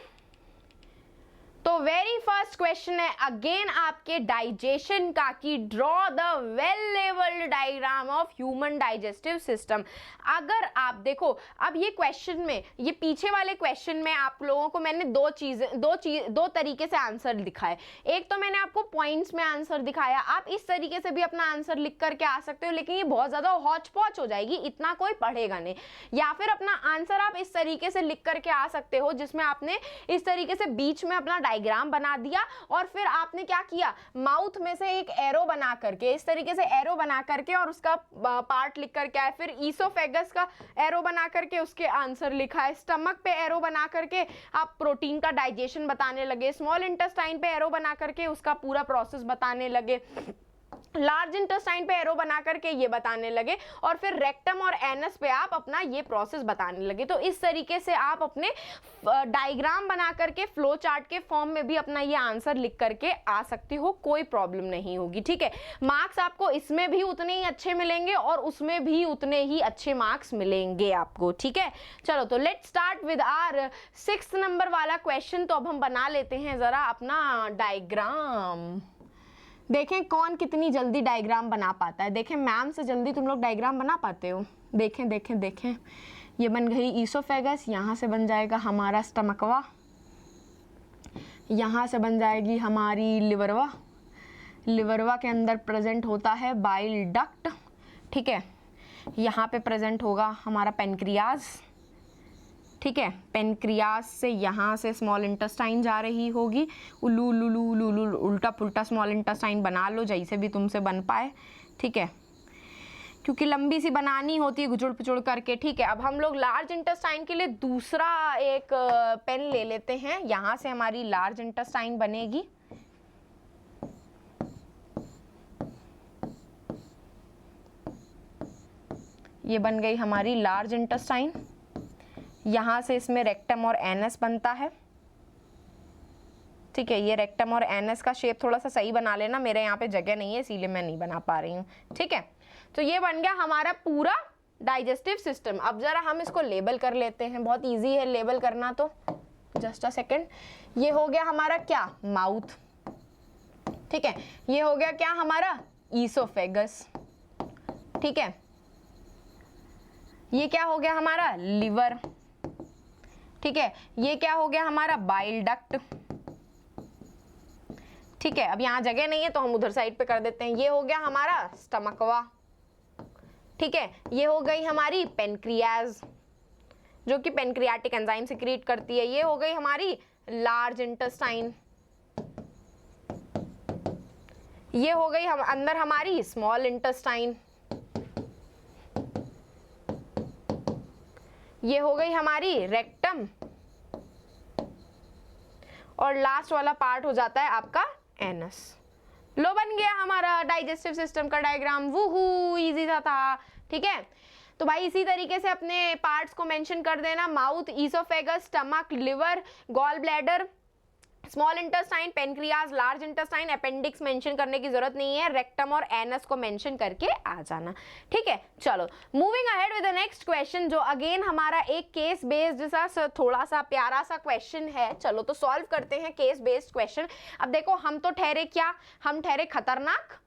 तो वेरी फर्स्ट क्वेश्चन है अगेन आपके डाइजेशन का, कि draw the well labelled diagram of human digestive system. अगर आप देखो, अब ये क्वेश्चन में, ये पीछे वाले क्वेश्चन में आप लोगों को मैंने दो तरीके से आंसर दिखाए। एक तो मैंने आपको पॉइंट्स में आंसर दिखाया, आप इस तरीके से भी अपना आंसर लिख करके आ सकते हो, लेकिन ये बहुत ज्यादा हौच पौच हो जाएगी, इतना कोई पढ़ेगा नहीं। या फिर अपना आंसर आप इस तरीके से लिख करके आ सकते हो, जिसमें आपने इस तरीके से बीच में अपना डायग्राम बना दिया और फिर आपने क्या किया, माउथ में से एक एरो बना करके, इस तरीके से एरो बना करके और उसका पार्ट लिख करके आए, फिर ईसोफेगस का एरो बना करके उसके आंसर लिखा है, स्टमक पे एरो बना करके आप प्रोटीन का डाइजेशन बताने लगे, स्मॉल इंटेस्टाइन पे एरो बना करके उसका पूरा प्रोसेस बताने लगे, लार्ज इंटेस्टाइन पे एरो बना करके ये बताने लगे, और फिर रेक्टम और एनस पे आप अपना ये प्रोसेस बताने लगे। तो इस तरीके से आप अपने डायग्राम बना करके फ्लो चार्ट के फॉर्म में भी अपना ये आंसर लिख करके आ सकते हो, कोई प्रॉब्लम नहीं होगी। ठीक है, मार्क्स आपको इसमें भी उतने ही अच्छे मिलेंगे और उसमें भी उतने ही अच्छे मार्क्स मिलेंगे आपको। ठीक है, चलो तो let's start with our 6th number वाला क्वेश्चन। तो अब हम बना लेते हैं जरा अपना डायग्राम। देखें कौन कितनी जल्दी डायग्राम बना पाता है। देखें मैम से जल्दी तुम लोग डायग्राम बना पाते हो। देखें देखें देखें, ये बन गई ईसोफेगस, यहाँ से बन जाएगा हमारा स्टमकवा, यहाँ से बन जाएगी हमारी लिवरवा, लिवरवा के अंदर प्रेजेंट होता है बाइल डक्ट। ठीक है, यहाँ पे प्रेजेंट होगा हमारा पेनक्रियाज। ठीक है, पेनक्रियाज से यहाँ से स्मॉल इंटेस्टाइन जा रही होगी, उल्लू लुलू लुलू उल्टा पुल्टा स्मॉल इंटेस्टाइन बना लो जैसे भी तुमसे बन पाए। ठीक है, क्योंकि लंबी सी बनानी होती है गुचुड़ पुचुड़ करके। ठीक है, अब हम लोग लार्ज इंटेस्टाइन के लिए दूसरा एक पेन ले लेते हैं। यहाँ से हमारी लार्ज इंटेस्टाइन बनेगी। ये बन गई हमारी लार्ज इंटेस्टाइन। यहाँ से इसमें रेक्टम और एनस बनता है। ठीक है, ये रेक्टम और एनस का शेप थोड़ा सा सही बना लेना, मेरे यहाँ पे जगह नहीं है इसीलिए मैं नहीं बना पा रही हूँ। ठीक है, तो ये बन गया हमारा पूरा डाइजेस्टिव सिस्टम। अब जरा हम इसको लेबल कर लेते हैं, बहुत इजी है लेबल करना, तो जस्ट अ सेकेंड। ये हो गया हमारा क्या, माउथ। ठीक है, ये हो गया क्या हमारा, ईसोफेगस। ठीक है, ये क्या हो गया हमारा, लिवर। ठीक है, ये क्या हो गया हमारा, बाइल डक्ट। ठीक है, अब यहाँ जगह नहीं है तो हम उधर साइड पे कर देते हैं। ये हो गया हमारा स्टमकवा। ठीक है, ये हो गई हमारी पेनक्रियाज, जो कि पेनक्रियाटिक एंजाइम सिक्रीट करती है। ये हो गई हमारी लार्ज इंटेस्टाइन। ये हो गई हम अंदर हमारी स्मॉल इंटेस्टाइन। ये हो गई हमारी रेक्टम, और लास्ट वाला पार्ट हो जाता है आपका एनस। लो बन गया हमारा डाइजेस्टिव सिस्टम का डायग्राम। वूहू, इजी था। ठीक है, तो भाई इसी तरीके से अपने पार्ट्स को मेंशन कर देना, mouth, oesophagus, stomach, liver, gall bladder, small intestine, pancreas, large intestine, appendix mention करने की जरूरत नहीं है, रेक्टम और एनस को मेंशन करके आ जाना। ठीक है, चलो moving ahead with the next question, जो अगेन हमारा एक केस बेस्ड सा थोड़ा सा प्यारा सा क्वेश्चन है। चलो तो सॉल्व करते हैं केस बेस्ड क्वेश्चन। अब देखो हम तो ठहरे क्या, हम ठहरे खतरनाक,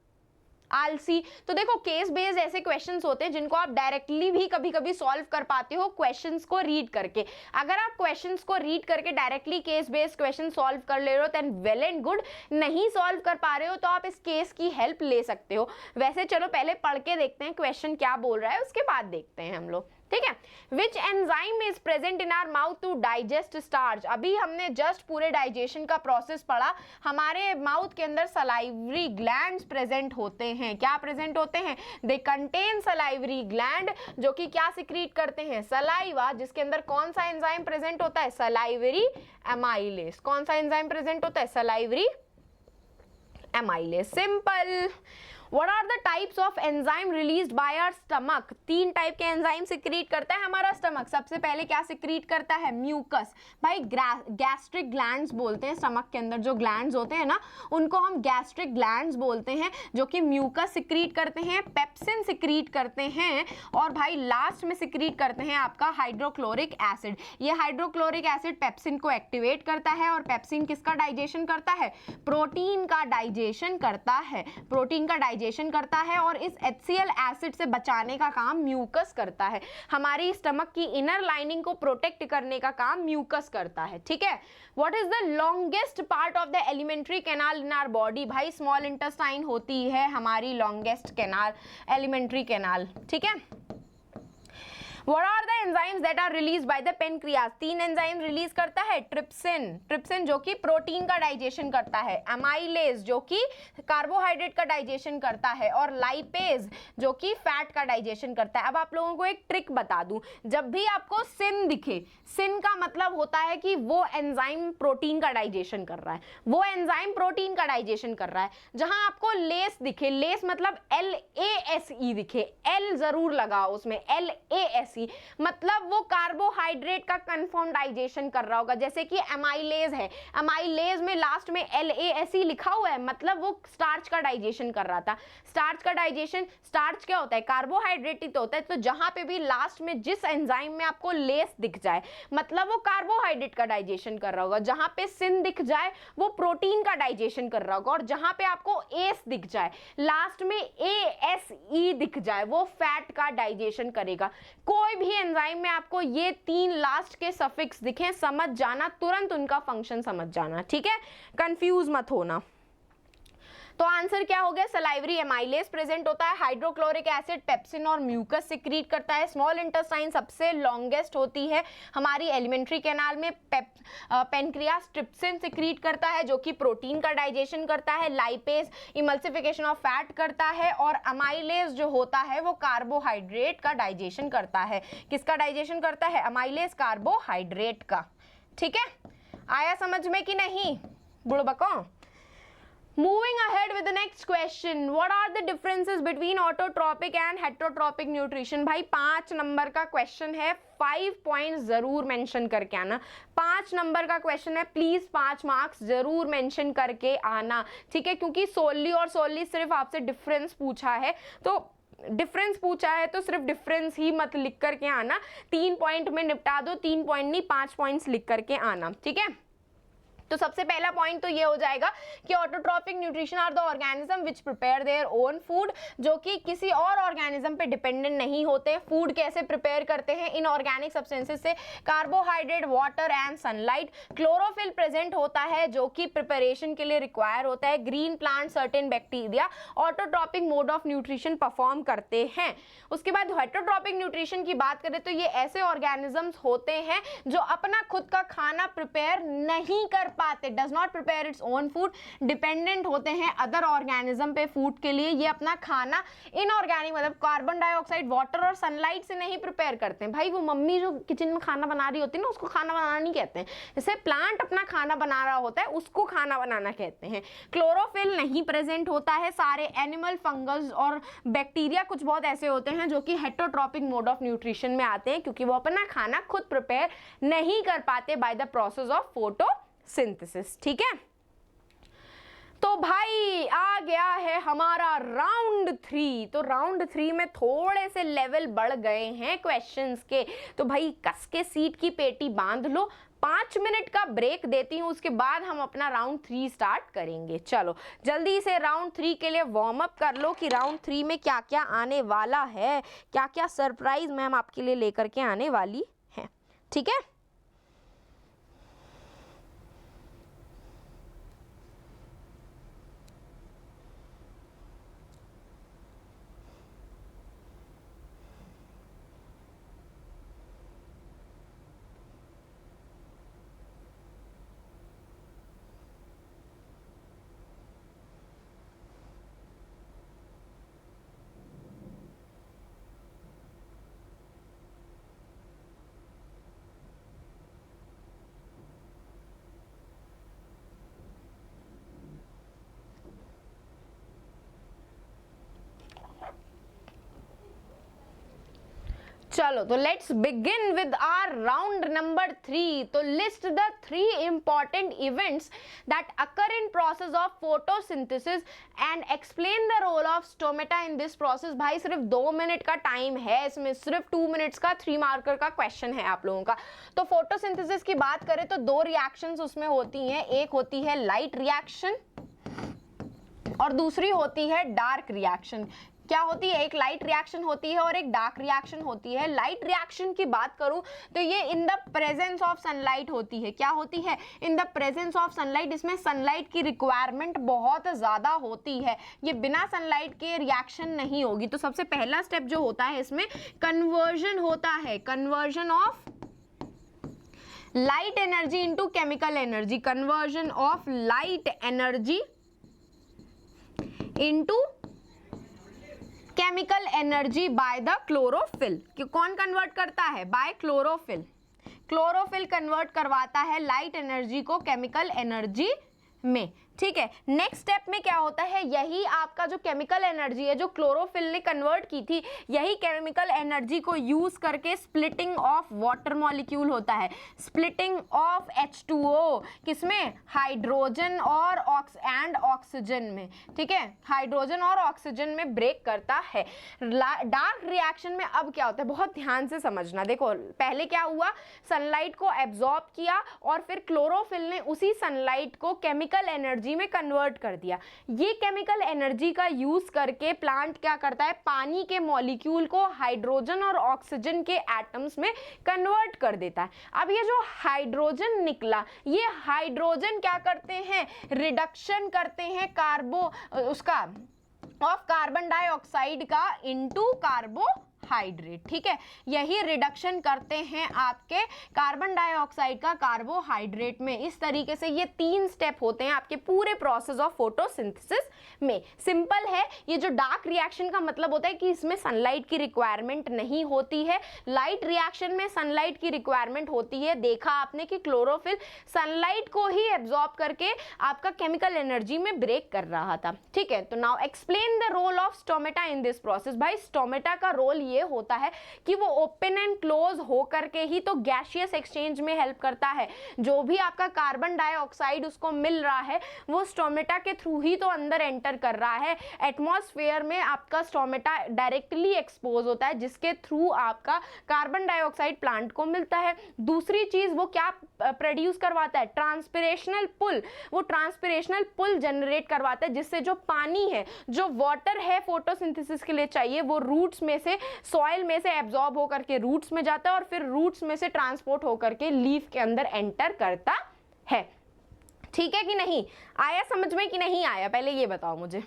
आलसी। तो देखो केस बेस्ड ऐसे क्वेश्चंस होते हैं जिनको आप डायरेक्टली भी कभी कभी सॉल्व कर पाते हो क्वेश्चंस को रीड करके। अगर आप क्वेश्चंस को रीड करके directly case based question solve कर ले रहे हो देन वेल एंड गुड, नहीं सॉल्व कर पा रहे हो तो आप इस केस की हेल्प ले सकते हो। वैसे चलो पहले पढ़ के देखते हैं क्वेश्चन क्या बोल रहा है, उसके बाद देखते हैं हम लोग, ठीक है। Which enzyme is present in our mouth to digest starch. अभी हमने जस्ट पूरे डाइजेशन का प्रोसेस पढ़ा। हमारे माउथ के अंदर सलाइवरी ग्लैंड्स प्रेजेंट होते हैं। क्या प्रेजेंट होते हैं? दे कंटेन सलाइवरी ग्लैंड, जो कि क्या सिक्रीट करते हैं? सलाइवा, जिसके अंदर कौन सा एंजाइम प्रेजेंट होता है? Salivary amylase. कौन सा एंजाइम प्रेजेंट होता है? Salivary amylase. Simple. What are the types of enzyme released by our stomach? 3 type के एंजाइम सिक्रीट करता है हमारा स्टमक। सबसे पहले क्या सिक्रीट करता है? म्यूकस। भाई गैस्ट्रिक ग्लैंड्स बोलते हैं, स्टमक के अंदर जो ग्लैंड्स होते हैं ना उनको हम गैस्ट्रिक ग्लैंड्स बोलते हैं, जो कि म्यूकस सिक्रीट करते हैं, पेप्सिन सिक्रीट करते हैं, और भाई लास्ट में सिक्रीट करते हैं आपका हाइड्रोक्लोरिक एसिड। ये हाइड्रोक्लोरिक एसिड पेप्सिन को एक्टिवेट करता है, और पेप्सिन किसका डाइजेशन करता है? प्रोटीन का डाइजेशन करता है। प्रोटीन का डाइजेशन करता है, और इस HCl एसिड से बचाने का काम म्यूकस करता है। हमारी स्टमक की इनर लाइनिंग को प्रोटेक्ट करने का काम म्यूकस करता है, ठीक है। What is the longest part of the alimentary canal in our body? भाई स्मॉल इंटेस्टाइन होती है हमारी लॉन्गेस्ट कैनाल, एलिमेंट्री कैनाल, ठीक है। What are the enzymes that are released by the pancreas? 3 enzyme release करता है। ट्रिप्सिन, ट्रिप्सिन जो कि प्रोटीन का डाइजेशन करता है, अमाइलेज जो कि कार्बोहाइड्रेट का डाइजेशन करता है, और लाइपेज जो कि फैट का डाइजेशन करता है। अब आप लोगों को एक ट्रिक बता दूं, जब भी आपको सिन दिखे, सिन का मतलब होता है कि वो एंजाइम प्रोटीन का डाइजेशन कर रहा है, वो एंजाइम प्रोटीन का डाइजेशन कर रहा है। जहां आपको लेस दिखे, लेस मतलब LASE दिखे, L जरूर लगाओ उसमें, LASE, मतलब वो कार्बोहाइड्रेट का कंफर्म डाइजेशन कर रहा होगा। जैसे कि एमाइलेज है, एमाइलेज में लास्ट में LASE लिखा हुआ है, मतलब वो स्टार्च का डाइजेशन कर रहा था। स्टार्च का डाइजेशन, स्टार्च क्या होता है? कार्बोहाइड्रेट ही तो होता है। तो जहां पे भी लास्ट में जिस एंजाइम में आपको लेस दिख जाए, मतलब वो कार्बोहाइड्रेट का डाइजेशन कर रहा होगा। जहां पे सिन दिख जाए वो प्रोटीन का डाइजेशन कर रहा होगा, और जहां पे आपको एस दिख जाए, लास्ट में ASE दिख जाए, वो फैट का डाइजेशन करेगा। कोई भी एंजाइम में आपको ये 3 लास्ट के सफिक्स दिखे, समझ जाना, तुरंत उनका फंक्शन समझ जाना, ठीक है, कंफ्यूज मत होना। तो आंसर क्या हो गया? सलाइवरी एमाइलेज प्रेजेंट होता है, हाइड्रोक्लोरिक एसिड, पेप्सिन और म्यूकस सिक्रीट करता है। स्मॉल इंटेस्टाइन सबसे लॉन्गेस्ट होती है हमारी एलिमेंट्री कैनाल में। पेनक्रियास ट्रिप्सिन सिक्रीट करता है जो कि प्रोटीन का डाइजेशन करता है। लाइपेज इमल्सिफिकेशन ऑफ फैट करता है, और अमाइलेज जो होता है वो कार्बोहाइड्रेट का डाइजेशन करता है। किसका डाइजेशन करता है? अमाइलेज कार्बोहाइड्रेट का, ठीक है। आया समझ में कि नहीं बुड़बकों? Moving ahead with the next question, what are the differences between autotropic and heterotropic nutrition? भाई 5 नंबर का क्वेश्चन है, 5 पॉइंट्स जरूर मेंशन करके आना। 5 नंबर का क्वेश्चन है, प्लीज 5 मार्क्स जरूर मेंशन करके आना, ठीक है, क्योंकि सोली सिर्फ आपसे डिफरेंस पूछा है, तो डिफरेंस पूछा है तो सिर्फ डिफरेंस ही मत लिख करके आना। 3 पॉइंट में निपटा दो, 3 पॉइंट नहीं 5 पॉइंट्स लिख करके आना, ठीक है। तो सबसे पहला पॉइंट तो ये हो जाएगा कि autotrophic nutrition are the organism which prepare their own food, जो कि किसी और ऑर्गेनिज्म पे डिपेंडेंट नहीं होते। फूड कैसे प्रिपेयर करते हैं? इन ऑर्गेनिक सब्सटेंसेस से carbohydrate, water and sunlight. Chlorophyll present होता है जो कि प्रिपरेशन के लिए रिक्वायर होता है। Green plant, certain bacteria autotrophic mode of nutrition perform करते हैं। उसके बाद हेटरोट्रॉपिक न्यूट्रिशन की बात करें तो ये ऐसे ऑर्गेनिजम्स होते हैं जो अपना खुद का खाना प्रिपेयर नहीं कर पाते, does not prepare its own food, dependent होते हैं अदर ऑर्गेनिज्म पे फूड के लिए। ये अपना खाना इनऑर्गेनिक मतलब कार्बन डाइऑक्साइड, वाटर और सनलाइट से नहीं प्रिपेयर करते हैं। भाई वो मम्मी जो किचन में खाना बना रही होती है ना, उसको खाना बनाना नहीं कहते हैं। जैसे प्लांट अपना खाना बना रहा होता है उसको खाना बनाना कहते हैं। क्लोरोफिल नहीं प्रेजेंट होता है। सारे एनिमल, फंगस और बैक्टीरिया कुछ बहुत ऐसे होते हैं जो कि हेटरोट्रॉपिक मोड ऑफ न्यूट्रिशन में आते हैं, क्योंकि वो अपना खाना खुद प्रिपेयर नहीं कर पाते by the process of photosynthesis, ठीक है। तो भाई आ गया है हमारा राउंड 3। तो राउंड 3 में थोड़े से लेवल बढ़ गए हैं क्वेश्चंस के, तो भाई कस के सीट की पेटी बांध लो। 5 मिनट का ब्रेक देती हूँ, उसके बाद हम अपना राउंड 3 स्टार्ट करेंगे। चलो जल्दी से राउंड 3 के लिए वार्म अप कर लो कि राउंड 3 में क्या क्या आने वाला है, क्या क्या सरप्राइज मैम आपके लिए लेकर के आने वाली है। ठीक है, चलो तो let's begin with our round number 3। तो list the 3 important events that occur in process of photosynthesis and explain the role of stomata in this process. भाई सिर्फ 2 मिनट का टाइम है, इसमें सिर्फ 2 मिनट्स का 3 मार्कर का क्वेश्चन है आप लोगों का। तो फोटोसिंथेसिस की बात करें तो 2 रिएक्शंस उसमें होती हैं, एक होती है लाइट रिएक्शन और दूसरी होती है डार्क रिएक्शन। क्या होती है, एक लाइट रिएक्शन होती है और एक डार्क रिएक्शन होती है। लाइट रिएक्शन की बात करूं तो ये in the presence of sunlight होती है। क्या होती है, in the presence of sunlight. इसमें सनलाइट की रिक्वायरमेंट बहुत ज्यादा होती है, ये बिना सनलाइट के रिएक्शन नहीं होगी। तो सबसे पहला स्टेप जो होता है इसमें कन्वर्जन होता है, conversion of light energy into chemical energy, conversion of light energy into chemical energy by the chlorophyll. कौन कन्वर्ट करता है, बाय क्लोरोफिल। क्लोरोफिल कन्वर्ट करवाता है लाइट एनर्जी को केमिकल एनर्जी में। ठीक है, नेक्स्ट स्टेप में क्या होता है, यही आपका जो केमिकल एनर्जी है जो क्लोरोफिल ने कन्वर्ट की थी, यही केमिकल एनर्जी को यूज करके स्प्लिटिंग ऑफ वाटर मॉलिक्यूल होता है, स्प्लिटिंग ऑफ H2O, किसमें, हाइड्रोजन और ऑक्सीजन में। ठीक है, हाइड्रोजन और ऑक्सीजन में ब्रेक करता है। डार्क रिएक्शन में अब क्या होता है, बहुत ध्यान से समझना। देखो पहले क्या हुआ, सनलाइट को एब्जॉर्ब किया और फिर क्लोरोफिल ने उसी सनलाइट को केमिकल एनर्जी में कन्वर्ट कर दिया। ये केमिकल एनर्जी का यूज करके प्लांट क्या करता है, पानी के मॉलिक्यूल को हाइड्रोजन और ऑक्सीजन के एटम्स में कन्वर्ट कर देता है। अब ये जो हाइड्रोजन निकला, ये हाइड्रोजन क्या करते हैं, रिडक्शन करते हैं उसका ऑफ कार्बन डाइऑक्साइड का इनटू कार्बोहाइड्रेट। ठीक है, यही रिडक्शन करते हैं आपके कार्बन डाइऑक्साइड का कार्बोहाइड्रेट में। इस तरीके से ये 3 स्टेप होते हैं आपके पूरे प्रोसेस ऑफ फोटोसिंथेसिस में। सिंपल है, ये जो डार्क रिएक्शन का मतलब होता है कि इसमें सनलाइट की रिक्वायरमेंट नहीं होती है, लाइट रिएक्शन में सनलाइट की रिक्वायरमेंट होती है। देखा आपने कि क्लोरोफिल सनलाइट को ही एब्जॉर्ब करके आपका केमिकल एनर्जी में ब्रेक कर रहा था। ठीक है, तो now explain the role of stomata in this process. भाई स्टोमेटा का रोल ये होता है कि वो ओपन एंड क्लोज हो करके ही तो गैसियस एक्सचेंज में हेल्प करता है। जो भी आपका कार्बन डाइऑक्साइड उसको मिल रहा है वो स्टोमेटा के थ्रू ही तो अंदर एंटर कर रहा है। एटमॉस्फेयर में आपका स्टोमेटा डायरेक्टली एक्सपोज होता है, जिसके थ्रू आपका कार्बन डाइऑक्साइड प्लांट को मिलता है। दूसरी चीज वो क्या प्रोड्यूस करवाता है, ट्रांसपिरेशनल पुल। वो ट्रांसपिरेशनल पुल जनरेट करवाता है, जिससे जो पानी है, जो वाटर है फोटोसिंथेसिस के लिए चाहिए, वो रूट्स में से, सॉइल में से एब्जॉर्ब होकर के रूट्स में जाता है और फिर रूट्स में से ट्रांसपोर्ट होकर के लीफ के अंदर एंटर करता है। ठीक है कि नहीं, आया समझ में कि नहीं आया, पहले ये बताओ मुझे।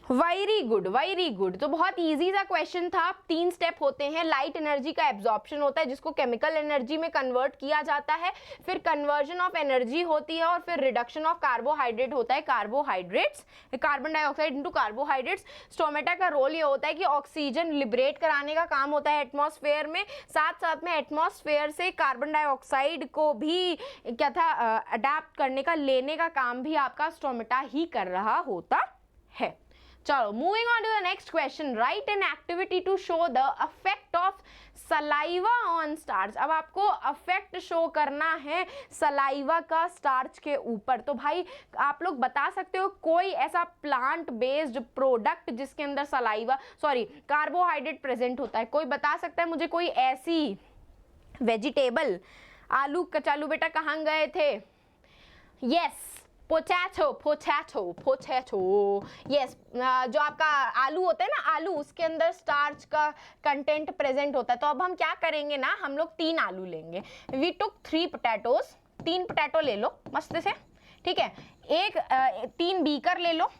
Very good, very good. तो बहुत इजी सा क्वेश्चन था। 3 स्टेप होते हैं, लाइट एनर्जी का एब्जॉर्प्शन होता है जिसको केमिकल एनर्जी में कन्वर्ट किया जाता है, फिर कन्वर्जन ऑफ एनर्जी होती है और फिर रिडक्शन ऑफ कार्बोहाइड्रेट होता है, carbohydrates, carbon dioxide into carbohydrates. Stomata का रोल ये होता है कि ऑक्सीजन लिबरेट कराने का काम होता है एटमॉस्फेयर में, साथ साथ में एटमॉस्फेयर से कार्बन डाइऑक्साइड को भी क्या था, अडेप्ट करने का, लेने का काम भी आपका स्टोमेटा ही कर रहा होता है। चलो moving on to the next question, write an activity to show the effect of saliva on starch, अब आपको अफेक्ट शो करना है सलाइवा का स्टार्च के ऊपर। तो भाई आप लोग बता सकते हो कोई ऐसा प्लांट बेस्ड प्रोडक्ट जिसके अंदर कार्बोहाइड्रेट प्रेजेंट होता है? कोई बता सकता है मुझे कोई ऐसी वेजिटेबल? आलू कचालू बेटा कहाँ गए थे? Yes, potato, potato, potato, yes. जो आपका आलू होता है ना, आलू, उसके अंदर स्टार्च का कंटेंट प्रेजेंट होता है। तो अब हम क्या करेंगे ना, हम लोग 3 आलू लेंगे। वी टुक 3 पोटैटोज, 3 पोटैटो ले लो मस्त से, ठीक है। 3 बीकर ले लो,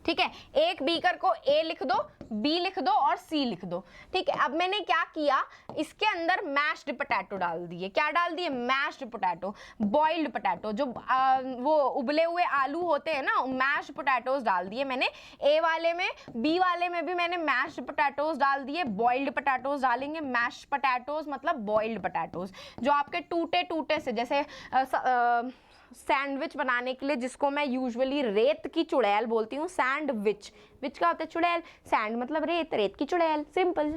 ठीक है। एक बीकर को ए लिख दो, बी लिख दो और सी लिख दो, ठीक है। अब मैंने क्या किया, इसके अंदर मैश्ड पोटैटो डाल दिए। क्या डाल दिए? मैश्ड पोटैटो, बॉइल्ड पोटैटो, जो वो उबले हुए आलू होते हैं ना, मैश्ड पोटैटोज डाल दिए मैंने ए वाले में। बी वाले में भी मैंने मैश्ड पोटैटोज डाल दिए, बॉइल्ड पोटैटोज डालेंगे। मैश्ड पोटैटोज मतलब बॉइल्ड पोटैटोज, जो आपके टूटे टूटे से, जैसे सैंडविच बनाने के लिए जिसको मैं यूजुअली रेत की चुड़ैल बोलती हूँ, सैंडविच, विच का होता है चुड़ैल, सैंड मतलब रेत, रेत की चुड़ैल, simple,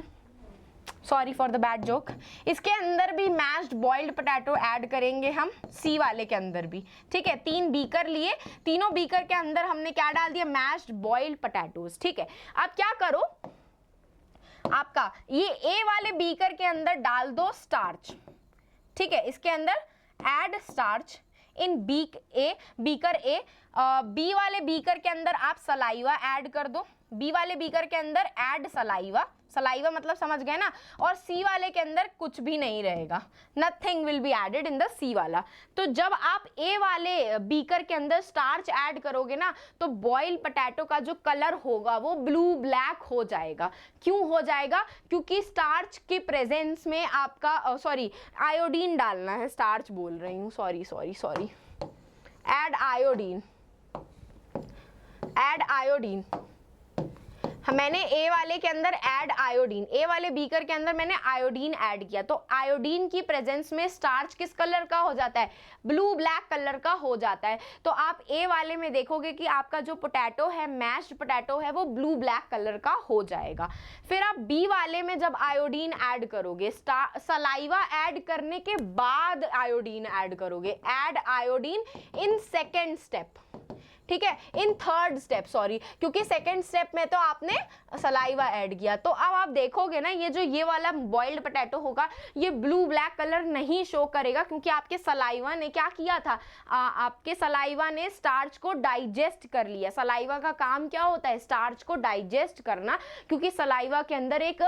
sorry for the bad joke. इसके अंदर भी मैश्ड बॉइल्ड पोटैटो ऐड करेंगे हम, सी वाले के अंदर भी, ठीक है। 3 बीकर लिए, तीनों बीकर के अंदर हमने क्या डाल दिया? मैश्ड बॉइल्ड पोटैटोज, ठीक है। अब क्या करो, आपका ये ए वाले बीकर के अंदर डाल दो स्टार्च, ठीक है। इसके अंदर add starch in beaker A. B वाले बीकर के अंदर आप सलाइवा ऐड कर दो, बी वाले बीकर के अंदर ऐड सलाइवा, सलाइवा मतलब समझ गए ना। और सी वाले के अंदर कुछ भी नहीं रहेगा, nothing will be added in the C वाला। तो जब आप ए वाले बीकर के अंदर स्टार्च ऐड करोगे ना, तो बॉइल्ड पोटैटो का जो कलर होगा वो ब्लू ब्लैक हो जाएगा। क्यों हो जाएगा? क्योंकि स्टार्च के प्रेजेंस में आपका आयोडीन डालना है, स्टार्च बोल रही हूँ, sorry, add iodine, add iodine. मैंने ए वाले के अंदर ऐड आयोडीन, ए वाले बीकर के अंदर मैंने आयोडीन ऐड किया। तो आयोडीन की प्रेजेंस में स्टार्च किस कलर का हो जाता है? ब्लू ब्लैक कलर का हो जाता है। तो आप ए वाले में देखोगे कि आपका जो पोटैटो है, मैश्ड पोटैटो है, वो ब्लू ब्लैक कलर का हो जाएगा। फिर आप बी वाले में जब आयोडीन ऐड करोगे, सलाइवा ऐड करने के बाद आयोडीन ऐड करोगे, add iodine in second step, ठीक है, इन थर्ड स्टेप, सॉरी, क्योंकि सेकेंड स्टेप में तो आपने सलाइवा ऐड किया। तो अब आप देखोगे ना, ये वाला बॉइल्ड पोटैटो होगा, ये ब्लू ब्लैक कलर नहीं शो करेगा, क्योंकि आपके सलाइवा ने क्या किया था, आपके सलाइवा ने स्टार्च को डाइजेस्ट कर लिया। सलाइवा का काम क्या होता है? स्टार्च को डाइजेस्ट करना, क्योंकि सलाइवा के अंदर एक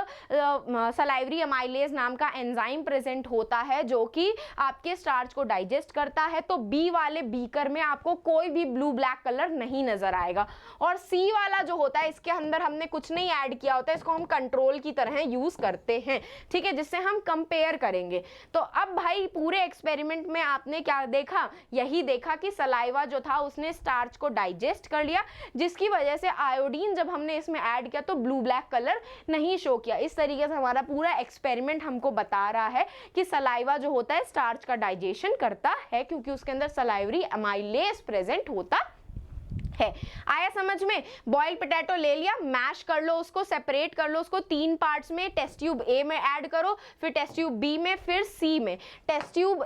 सलाइवरी अमाइलेज नाम का एंजाइम प्रेजेंट होता है जो कि आपके स्टार्च को डाइजेस्ट करता है। तो बी वाले बीकर में आपको कोई भी ब्लू ब्लैक कलर नहीं नजर आएगा। और सी वाला जो होता है, इसके अंदर हमने कुछ नहीं ऐड किया होता है, इसको हम कंट्रोल की तरह यूज करते हैं, ठीक है, जिससे हम कंपेयर करेंगे। तो अब भाई पूरे एक्सपेरिमेंट में आपने क्या देखा? यही देखा कि सलाइवा जो था उसने स्टार्च को डाइजेस्ट कर लिया, जिसकी वजह से आयोडीन जब हमने इसमें ऐड किया तो ब्लू ब्लैक कलर नहीं शो किया। इस तरीके से हमारा पूरा एक्सपेरिमेंट हमको बता रहा है कि सलाइवा जो होता है स्टार्च का डाइजेशन करता है, क्योंकि उसके अंदर सलाइवरी अमाइलेज प्रेजेंट होता है। आया समझ में? बॉइल्ड पोटैटो ले लिया, मैश कर लो, उसको सेपरेट कर लो, उसको 3 पार्ट्स में, टेस्ट ट्यूब ए में ऐड करो, फिर टेस्ट ट्यूब बी में, फिर सी में। टेस्ट ट्यूब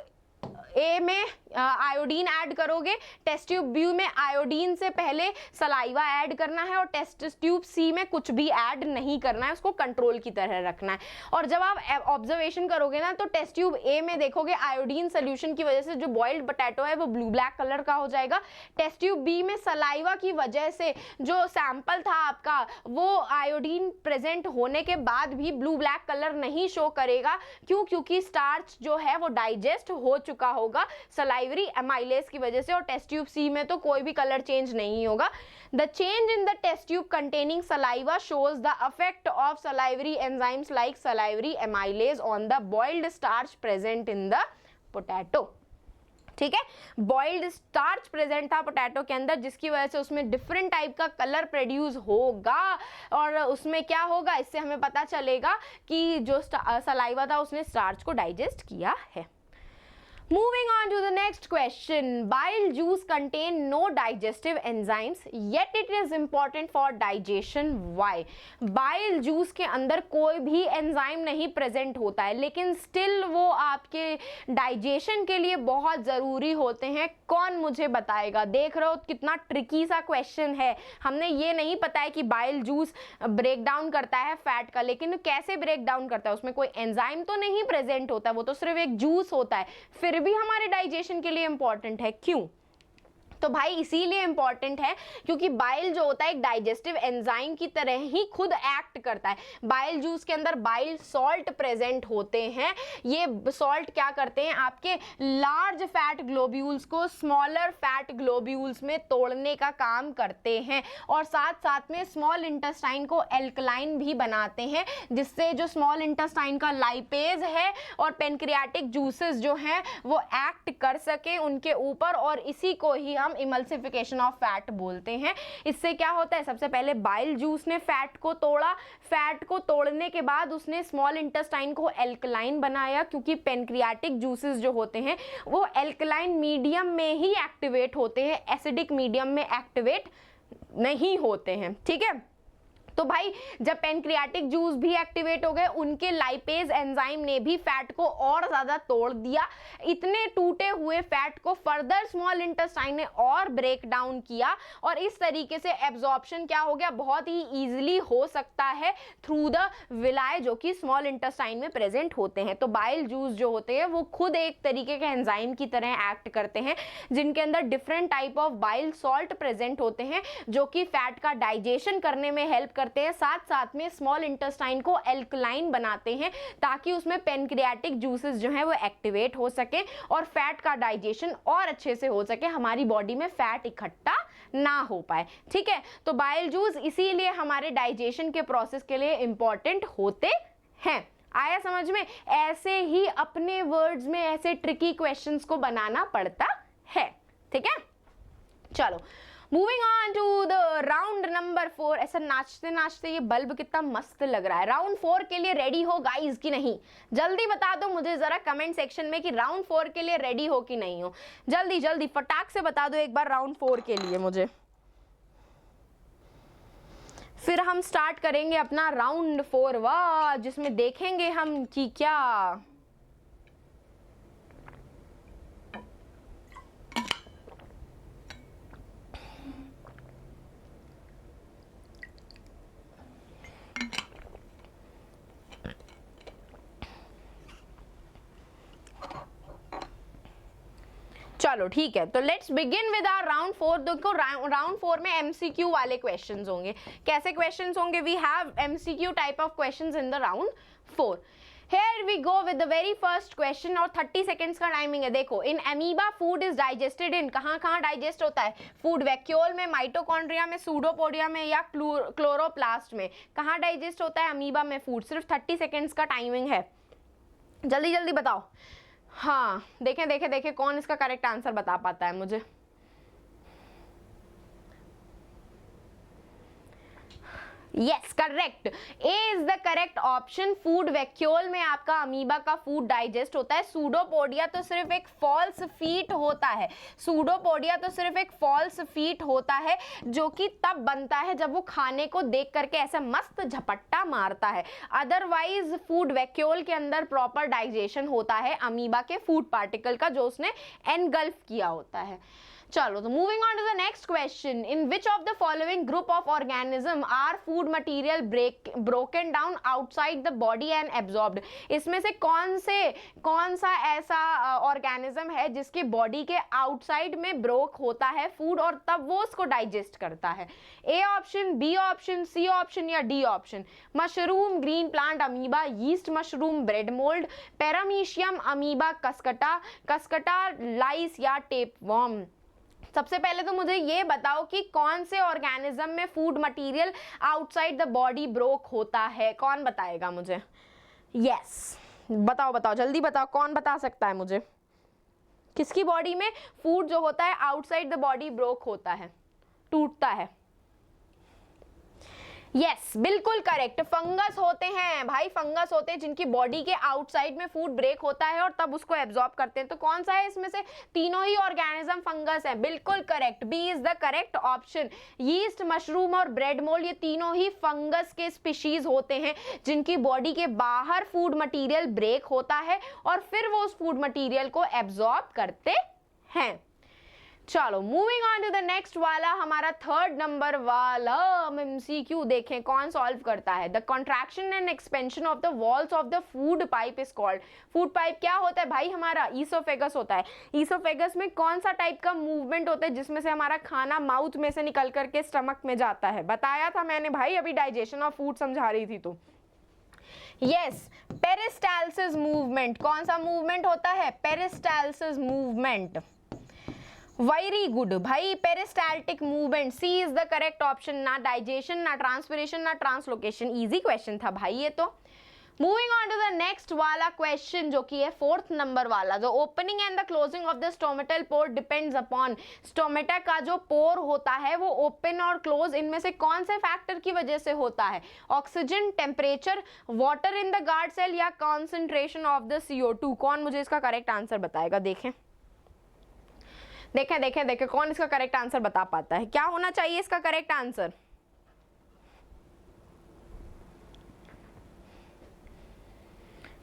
ए में आयोडीन ऐड करोगे, टेस्ट ट्यूब बी में आयोडीन से पहले सलाइवा ऐड करना है, और टेस्ट ट्यूब सी में कुछ भी ऐड नहीं करना है, उसको कंट्रोल की तरह रखना है। और जब आप ऑब्जर्वेशन करोगे ना, तो टेस्ट ट्यूब ए में देखोगे आयोडीन सोल्यूशन की वजह से जो बॉइल्ड पोटैटो है वो ब्लू ब्लैक कलर का हो जाएगा। टेस्ट ट्यूब बी में सलाइवा की वजह से जो सैंपल था आपका, वो आयोडीन प्रेजेंट होने के बाद भी ब्लू ब्लैक कलर नहीं शो करेगा। क्यों? क्योंकि स्टार्च जो है वो डाइजेस्ट हो चुका होगा सलाइवरी अमाइलेज की वजह से। और टेस्ट ट्यूब सी में तो कोई भी कलर चेंज नहीं होगा। The change in the test tube containing saliva shows the effect of salivary enzymes like salivary amylase on the boiled starch present in the potato, ठीक है। बॉइल्ड स्टार्च प्रेजेंट था पोटैटो के अंदर, जिसकी वजह से उसमें डिफरेंट टाइप का कलर प्रोड्यूस होगा। और उसमें क्या होगा, इससे हमें पता चलेगा कि जो सलाइवा था उसने स्टार्च को डाइजेस्ट किया है। Moving on to the next question. Bile juice contain no digestive enzymes, yet it is important for digestion. Why? Bile juice के अंदर कोई भी एंजाइम नहीं प्रेजेंट होता है, लेकिन स्टिल वो आपके डाइजेशन के लिए बहुत ज़रूरी होते हैं. कौन मुझे बताएगा? देख रहे हो कितना ट्रिकी सा क्वेश्चन है. हमने ये नहीं पता है कि बाइल जूस ब्रेक डाउन करता है फैट का, लेकिन कैसे ब्रेक डाउन करता है? उसमें कोई एंजाइम तो नहीं प्रेजेंट होता, वो तो सिर्फ एक जूस होता है, फिर भी हमारे डाइजेशन के लिए इंपॉर्टेंट है. क्यों? तो भाई इसीलिए इंपॉर्टेंट है क्योंकि बाइल जो होता है एक डाइजेस्टिव एंजाइम की तरह ही खुद एक्ट करता है. बाइल जूस के अंदर बाइल सॉल्ट प्रेजेंट होते हैं. ये सॉल्ट क्या करते हैं? आपके लार्ज फैट ग्लोब्यूल्स को स्मॉलर फैट ग्लोब्यूल्स में तोड़ने का काम करते हैं, और साथ साथ में स्मॉल इंटेस्टाइन को एल्कलाइन भी बनाते हैं, जिससे जो स्मॉल इंटेस्टाइन का लाइपेज है और पेनक्रियाटिक जूसेस जो हैं वो एक्ट कर सके उनके ऊपर, और इसी को ही हम इमल्सिफिकेशन ऑफ फैट बोलते हैं. इससे क्या होता है? सबसे पहले बाइल जूस ने फैट को तोड़ा, फैट को तोड़ने के बाद उसने स्मॉल इंटेस्टाइन को एल्कलाइन बनाया, क्योंकि पेनक्रियाटिक जूसेस जो होते हैं वो एल्कलाइन मीडियम में ही एक्टिवेट होते हैं, एसिडिक मीडियम में एक्टिवेट नहीं होते हैं. ठीक है, तो भाई जब पेनक्रियाटिक जूस भी एक्टिवेट हो गए, उनके लाइपेज एंजाइम ने भी फैट को और ज्यादा तोड़ दिया. इतने टूटे हुए फैट को फर्दर स्मॉल इंटेस्टाइन ने और ब्रेक डाउन किया, और इस तरीके से एब्जॉर्प्शन क्या हो गया? बहुत ही इजीली हो सकता है थ्रू द विलाय जो कि स्मॉल इंटेस्टाइन में प्रेजेंट होते हैं. तो बाइल जूस जो होते हैं वो खुद एक तरीके के एंजाइम की तरह एक्ट करते हैं, जिनके अंदर different type of bile salt present होते हैं, जो कि फैट का डाइजेशन करने में हेल्प करते हैं, साथ साथ में स्मॉल इंटेस्टाइन को एल्कलाइन बनाते हैं, ताकि उसमें पेनक्रियाटिक जूसेस जो है वो एक्टिवेट हो सके और फैट का डाइजेशन और अच्छे से हो सके, हमारी बॉडी में फैट इकट्ठा ना हो पाए. ठीक है, तो बाइल जूस इसीलिए हमारे डाइजेशन के प्रोसेस के लिए इंपॉर्टेंट होते हैं. आया समझ में? ऐसे ही अपने वर्ड्स में ऐसे ट्रिकी क्वेश्चंस को बनाना पड़ता है. ठीक है, चलो moving on to the round number 4. ऐसा नाचते नाचते ये बल्ब कितना मस्त लग रहा है. राउंड 4 के लिए रेडी हो गाइस कि नहीं? जल्दी बता दो मुझे जरा कमेंट सेक्शन में कि राउंड 4 के लिए रेडी हो कि नहीं हो. जल्दी जल्दी फटाक से बता दो एक बार राउंड 4 के लिए मुझे, फिर हम स्टार्ट करेंगे अपना राउंड 4. वाह, जिसमें देखेंगे हम कि क्या चलो ठीक है, तो let's begin with our round 4. देखो राउंड 4 में एमसीक्यू वाले क्वेश्चंस होंगे. कैसे क्वेश्चंस होंगे? We have MCQ type of questions in the round 4. Here we go with the very first question, और 30 सेकेंड्स का टाइमिंग है. देखो, in amoeba food is digested इन. कहाँ कहाँ डाइजेस्ट होता है? फूड वैक्यूल में, माइटोकॉन्ड्रिया में, सूडोपोडिया में या क्लोरोप्लास्ट में. कहाँ डाइजेस्ट होता है अमीबा में फूड? सिर्फ 30 सेकेंड्स का टाइमिंग है. जल्दी जल्दी बताओ. हाँ, देखें देखें देखें कौन इसका करेक्ट आंसर बता पाता है मुझे. Yes, correct. A is the correct option. Food vacuole में आपका अमीबा का फूड डाइजेस्ट होता है. सूडोपोडिया तो सिर्फ एक फॉल्स फीट होता है. सूडोपोडिया तो सिर्फ एक फॉल्स फीट होता है जो कि तब बनता है जब वो खाने को देख करके ऐसा मस्त झपट्टा मारता है. अदरवाइज फूड वैक्यूल के अंदर प्रॉपर डाइजेशन होता है अमीबा के फूड पार्टिकल का, जो उसने एनगल्फ किया होता है. चलो, तो moving on to the next question. In which of the following group of organism are food material broken down outside the body and absorbed. इसमें से कौन सा ऐसा ऑर्गेनिज्म है जिसके बॉडी के आउटसाइड में ब्रोक होता है फूड और तब वो उसको डाइजेस्ट करता है? A option, B option, C option या D option? Mushroom, green plant amoeba, yeast mushroom, bread mould, paramecium amoeba, cuscuta, lice या टेपवर्म? सबसे पहले तो मुझे ये बताओ कि कौन से ऑर्गेनिज्म में food material outside the body broke होता है? कौन बताएगा मुझे? यस, बताओ बताओ जल्दी बताओ, कौन बता सकता है मुझे? किसकी बॉडी में फूड जो होता है आउटसाइड द बॉडी ब्रोक होता है, टूटता है? यस बिल्कुल करेक्ट, फंगस होते हैं भाई, फंगस होते हैं जिनकी बॉडी के आउटसाइड में फूड ब्रेक होता है और तब उसको एब्जॉर्ब करते हैं। तो कौन सा है इसमें से? तीनों ही ऑर्गेनिज्म फंगस है, बिल्कुल correct, B is the correct option. Yeast, mushroom और ब्रेड मोल्ड ये तीनों ही फंगस के स्पीशीज होते हैं जिनकी बॉडी के बाहर फूड मटेरियल ब्रेक होता है और फिर वो उस फूड मटेरियल को एब्जॉर्ब करते हैं। चलो moving on to the next वाला, हमारा थर्ड नंबर वाला एमसीक्यू देखें कौन सॉल्व करता है। The contraction and expansion of the walls of the food pipe is called. Food pipe क्या होता है भाई? हमारा ईसोफेगस होता है। ईसोफेगस में कौन सा टाइप का मूवमेंट होता है जिसमें से हमारा खाना माउथ में से निकल करके स्टमक में जाता है? बताया था मैंने भाई अभी डाइजेशन ऑफ फूड समझा रही थी तो। Yes, peristalsis movement. कौन सा मूवमेंट होता है? Peristalsis movement. वेरी गुड भाई, peristaltic movement, C is the correct option. ना डाइजेशन, ना ट्रांसपिरेशन, ना ट्रांसलोकेशन। इजी क्वेश्चन था भाई ये तो। Moving on to the next वाला क्वेश्चन जो कि है फोर्थ नंबर वाला। The opening and the closing of the stomatal pore depends upon. Stomata का जो पोर होता है वो ओपन और क्लोज इनमें से कौन से फैक्टर की वजह से होता है? Oxygen, temperature, water in the guard cell या कॉन्सेंट्रेशन ऑफ द CO2? कौन मुझे इसका करेक्ट आंसर बताएगा? देखें देखें देखें देखें कौन इसका करेक्ट आंसर बता पाता है? क्या होना चाहिए इसका करेक्ट आंसर?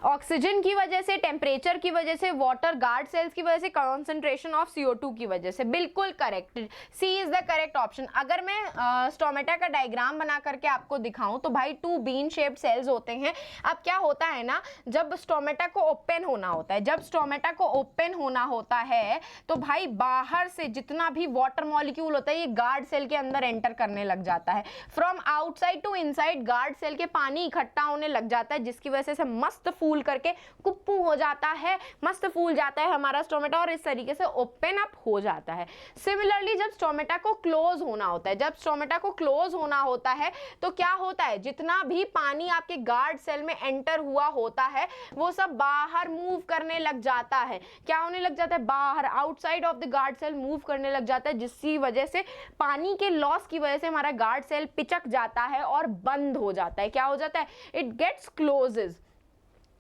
ऑक्सीजन की वजह से, टेम्परेचर की वजह से, वाटर गार्ड सेल्स की वजह से, कॉन्सेंट्रेशन ऑफ CO2 की वजह से। बिल्कुल correct, C is the correct option. अगर मैं स्टोमेटा का डायग्राम बना करके आपको दिखाऊं तो भाई 2 बीन शेप्ड सेल्स होते हैं। अब क्या होता है ना, जब स्टोमेटा को ओपन होना होता है, जब स्टोमेटा को ओपन होना होता है तो भाई बाहर से जितना भी वाटर मॉलिक्यूल होता है ये गार्ड सेल के अंदर एंटर करने लग जाता है। From outside to inside guard cell के पानी इकट्ठा होने लग जाता है जिसकी वजह से मस्त फूल करके कुप्पू हो जाता है, मस्त फूल जाता है हमारा स्टोमेटा और इस तरीके से ओपन अप हो जाता है। सिमिलरली जब स्टोमेटा को क्लोज होना होता है, जब स्टोमेटा को क्लोज होना होता है तो क्या होता है, जितना भी पानी आपके गार्ड सेल में एंटर हुआ होता है वो सब बाहर मूव करने लग जाता है। क्या होने लग जाता है? बाहर, outside of the guard cell move करने लग जाता है, जिसकी वजह से पानी के लॉस की वजह से हमारा गार्ड सेल पिचक जाता है और बंद हो जाता है। क्या हो जाता है? It gets closes.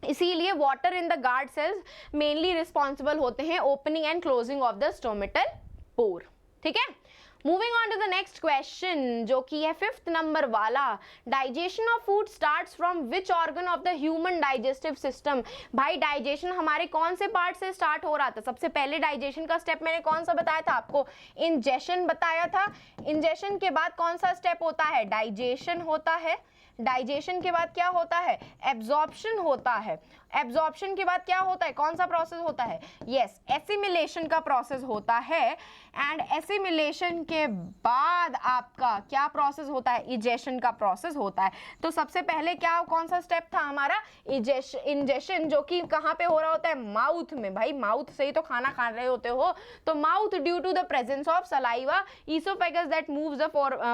इसीलिए water in the guard cells mainly responsible होते हैं opening and closing of the stomatal pore. ठीक है, moving on to the next question जो कि है 5th नंबर वाला। Digestion of food starts from which organ of the human digestive system? भाई डाइजेशन हमारे कौन से पार्ट से स्टार्ट हो रहा था? सबसे पहले डाइजेशन का स्टेप मैंने कौन सा बताया था आपको? इंजेशन बताया था। इंजेशन के बाद कौन सा स्टेप होता है? डाइजेशन होता है। डाइजेशन के बाद क्या होता है? एब्जॉर्प्शन होता है। एब्जॉर्प्शन के बाद क्या होता है? कौन सा प्रोसेस होता है? यस, एसिमिलेशन का प्रोसेस होता है। एंड एसिमिलेशन के बाद आपका क्या प्रोसेस होता है? इजेशन का प्रोसेस होता है। तो सबसे पहले क्या, कौन सा स्टेप था हमारा? इंजेशन, जो कि कहाँ पे हो रहा होता है? माउथ में। भाई माउथ से ही तो खाना खा रहे होते हो, तो mouth due to the presence of saliva, oesophagus that moves the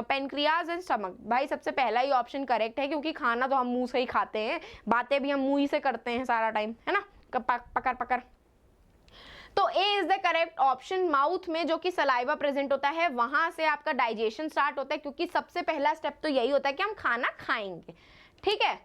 pancreas and stomach. भाई सबसे पहला ही ऑप्शन करेक्ट है क्योंकि खाना तो हम मुंह से ही खाते हैं, बातें भी हम मुंह ही से करते हैं सारा टाइम, है ना, पकड़ पकड़। तो A is the correct option. Mouth में जो कि सलाइवा प्रेजेंट होता है वहां से आपका डाइजेशन स्टार्ट होता है क्योंकि सबसे पहला स्टेप तो यही होता है कि हम खाना खाएंगे। ठीक है,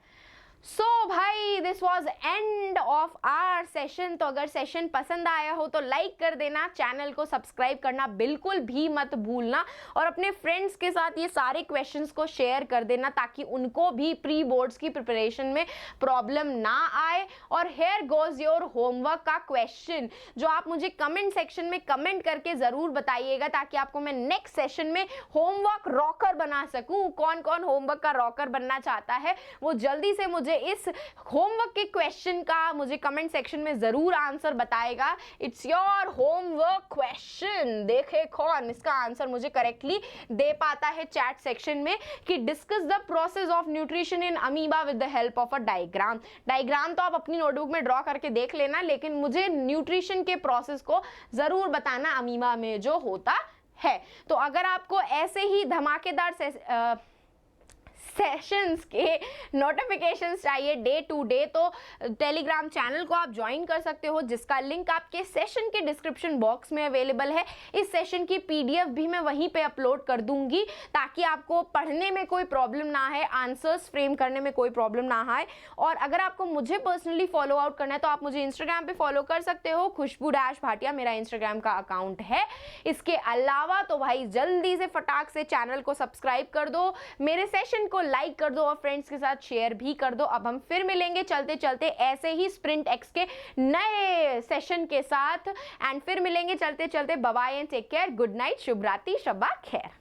सो भाई this was end of our session. तो अगर सेशन पसंद आया हो तो लाइक कर देना, चैनल को सब्सक्राइब करना बिल्कुल भी मत भूलना और अपने फ्रेंड्स के साथ ये सारे क्वेश्चंस को शेयर कर देना ताकि उनको भी प्री बोर्ड्स की प्रिपरेशन में प्रॉब्लम ना आए। और हेयर गोज योर होमवर्क का क्वेश्चन जो आप मुझे कमेंट सेक्शन में कमेंट करके ज़रूर बताइएगा ताकि आपको मैं नेक्स्ट सेशन में होमवर्क रॉकर बना सकूँ। कौन कौन होमवर्क का रॉकर बनना चाहता है वो जल्दी से मुझे इस होमवर्क के क्वेश्चन का मुझे कमेंट सेक्शन में जरूर आंसर बताएगा। It's your homework question. देखे कौन इसका आंसर मुझे करेक्टली दे पाता है चैट सेक्शन में कि discuss the process of nutrition in amoeba with the help of a diagram. Diagram तो आप अपनी नोटबुक में ड्रॉ करके देख लेना, लेकिन मुझे न्यूट्रिशन के प्रोसेस को जरूर बताना अमीबा में जो होता है। तो अगर आपको ऐसे ही धमाकेदार सेशंस के नोटिफिकेशंस चाहिए डे टू डे, तो टेलीग्राम चैनल को आप ज्वाइन कर सकते हो, जिसका लिंक आपके सेशन के डिस्क्रिप्शन बॉक्स में अवेलेबल है। इस सेशन की पीडीएफ भी मैं वहीं पे अपलोड कर दूंगी, ताकि आपको पढ़ने में कोई प्रॉब्लम ना आए, आंसर्स फ्रेम करने में कोई प्रॉब्लम ना आए। और अगर आपको मुझे पर्सनली फॉलो आउट करना है तो आप मुझे इंस्टाग्राम पे फॉलो कर सकते हो, खुशबू-भाटिया मेरा इंस्टाग्राम का अकाउंट है। इसके अलावा तो भाई जल्दी से फटाक से चैनल को सब्सक्राइब कर दो, मेरे सेशन को लाइक कर दो और फ्रेंड्स के साथ शेयर भी कर दो। अब हम फिर मिलेंगे चलते चलते ऐसे ही स्प्रिंट एक्स के नए सेशन के साथ, एंड फिर मिलेंगे चलते चलते। Bye bye and take care, good night, शुभ रात्रि, शब्बा खैर।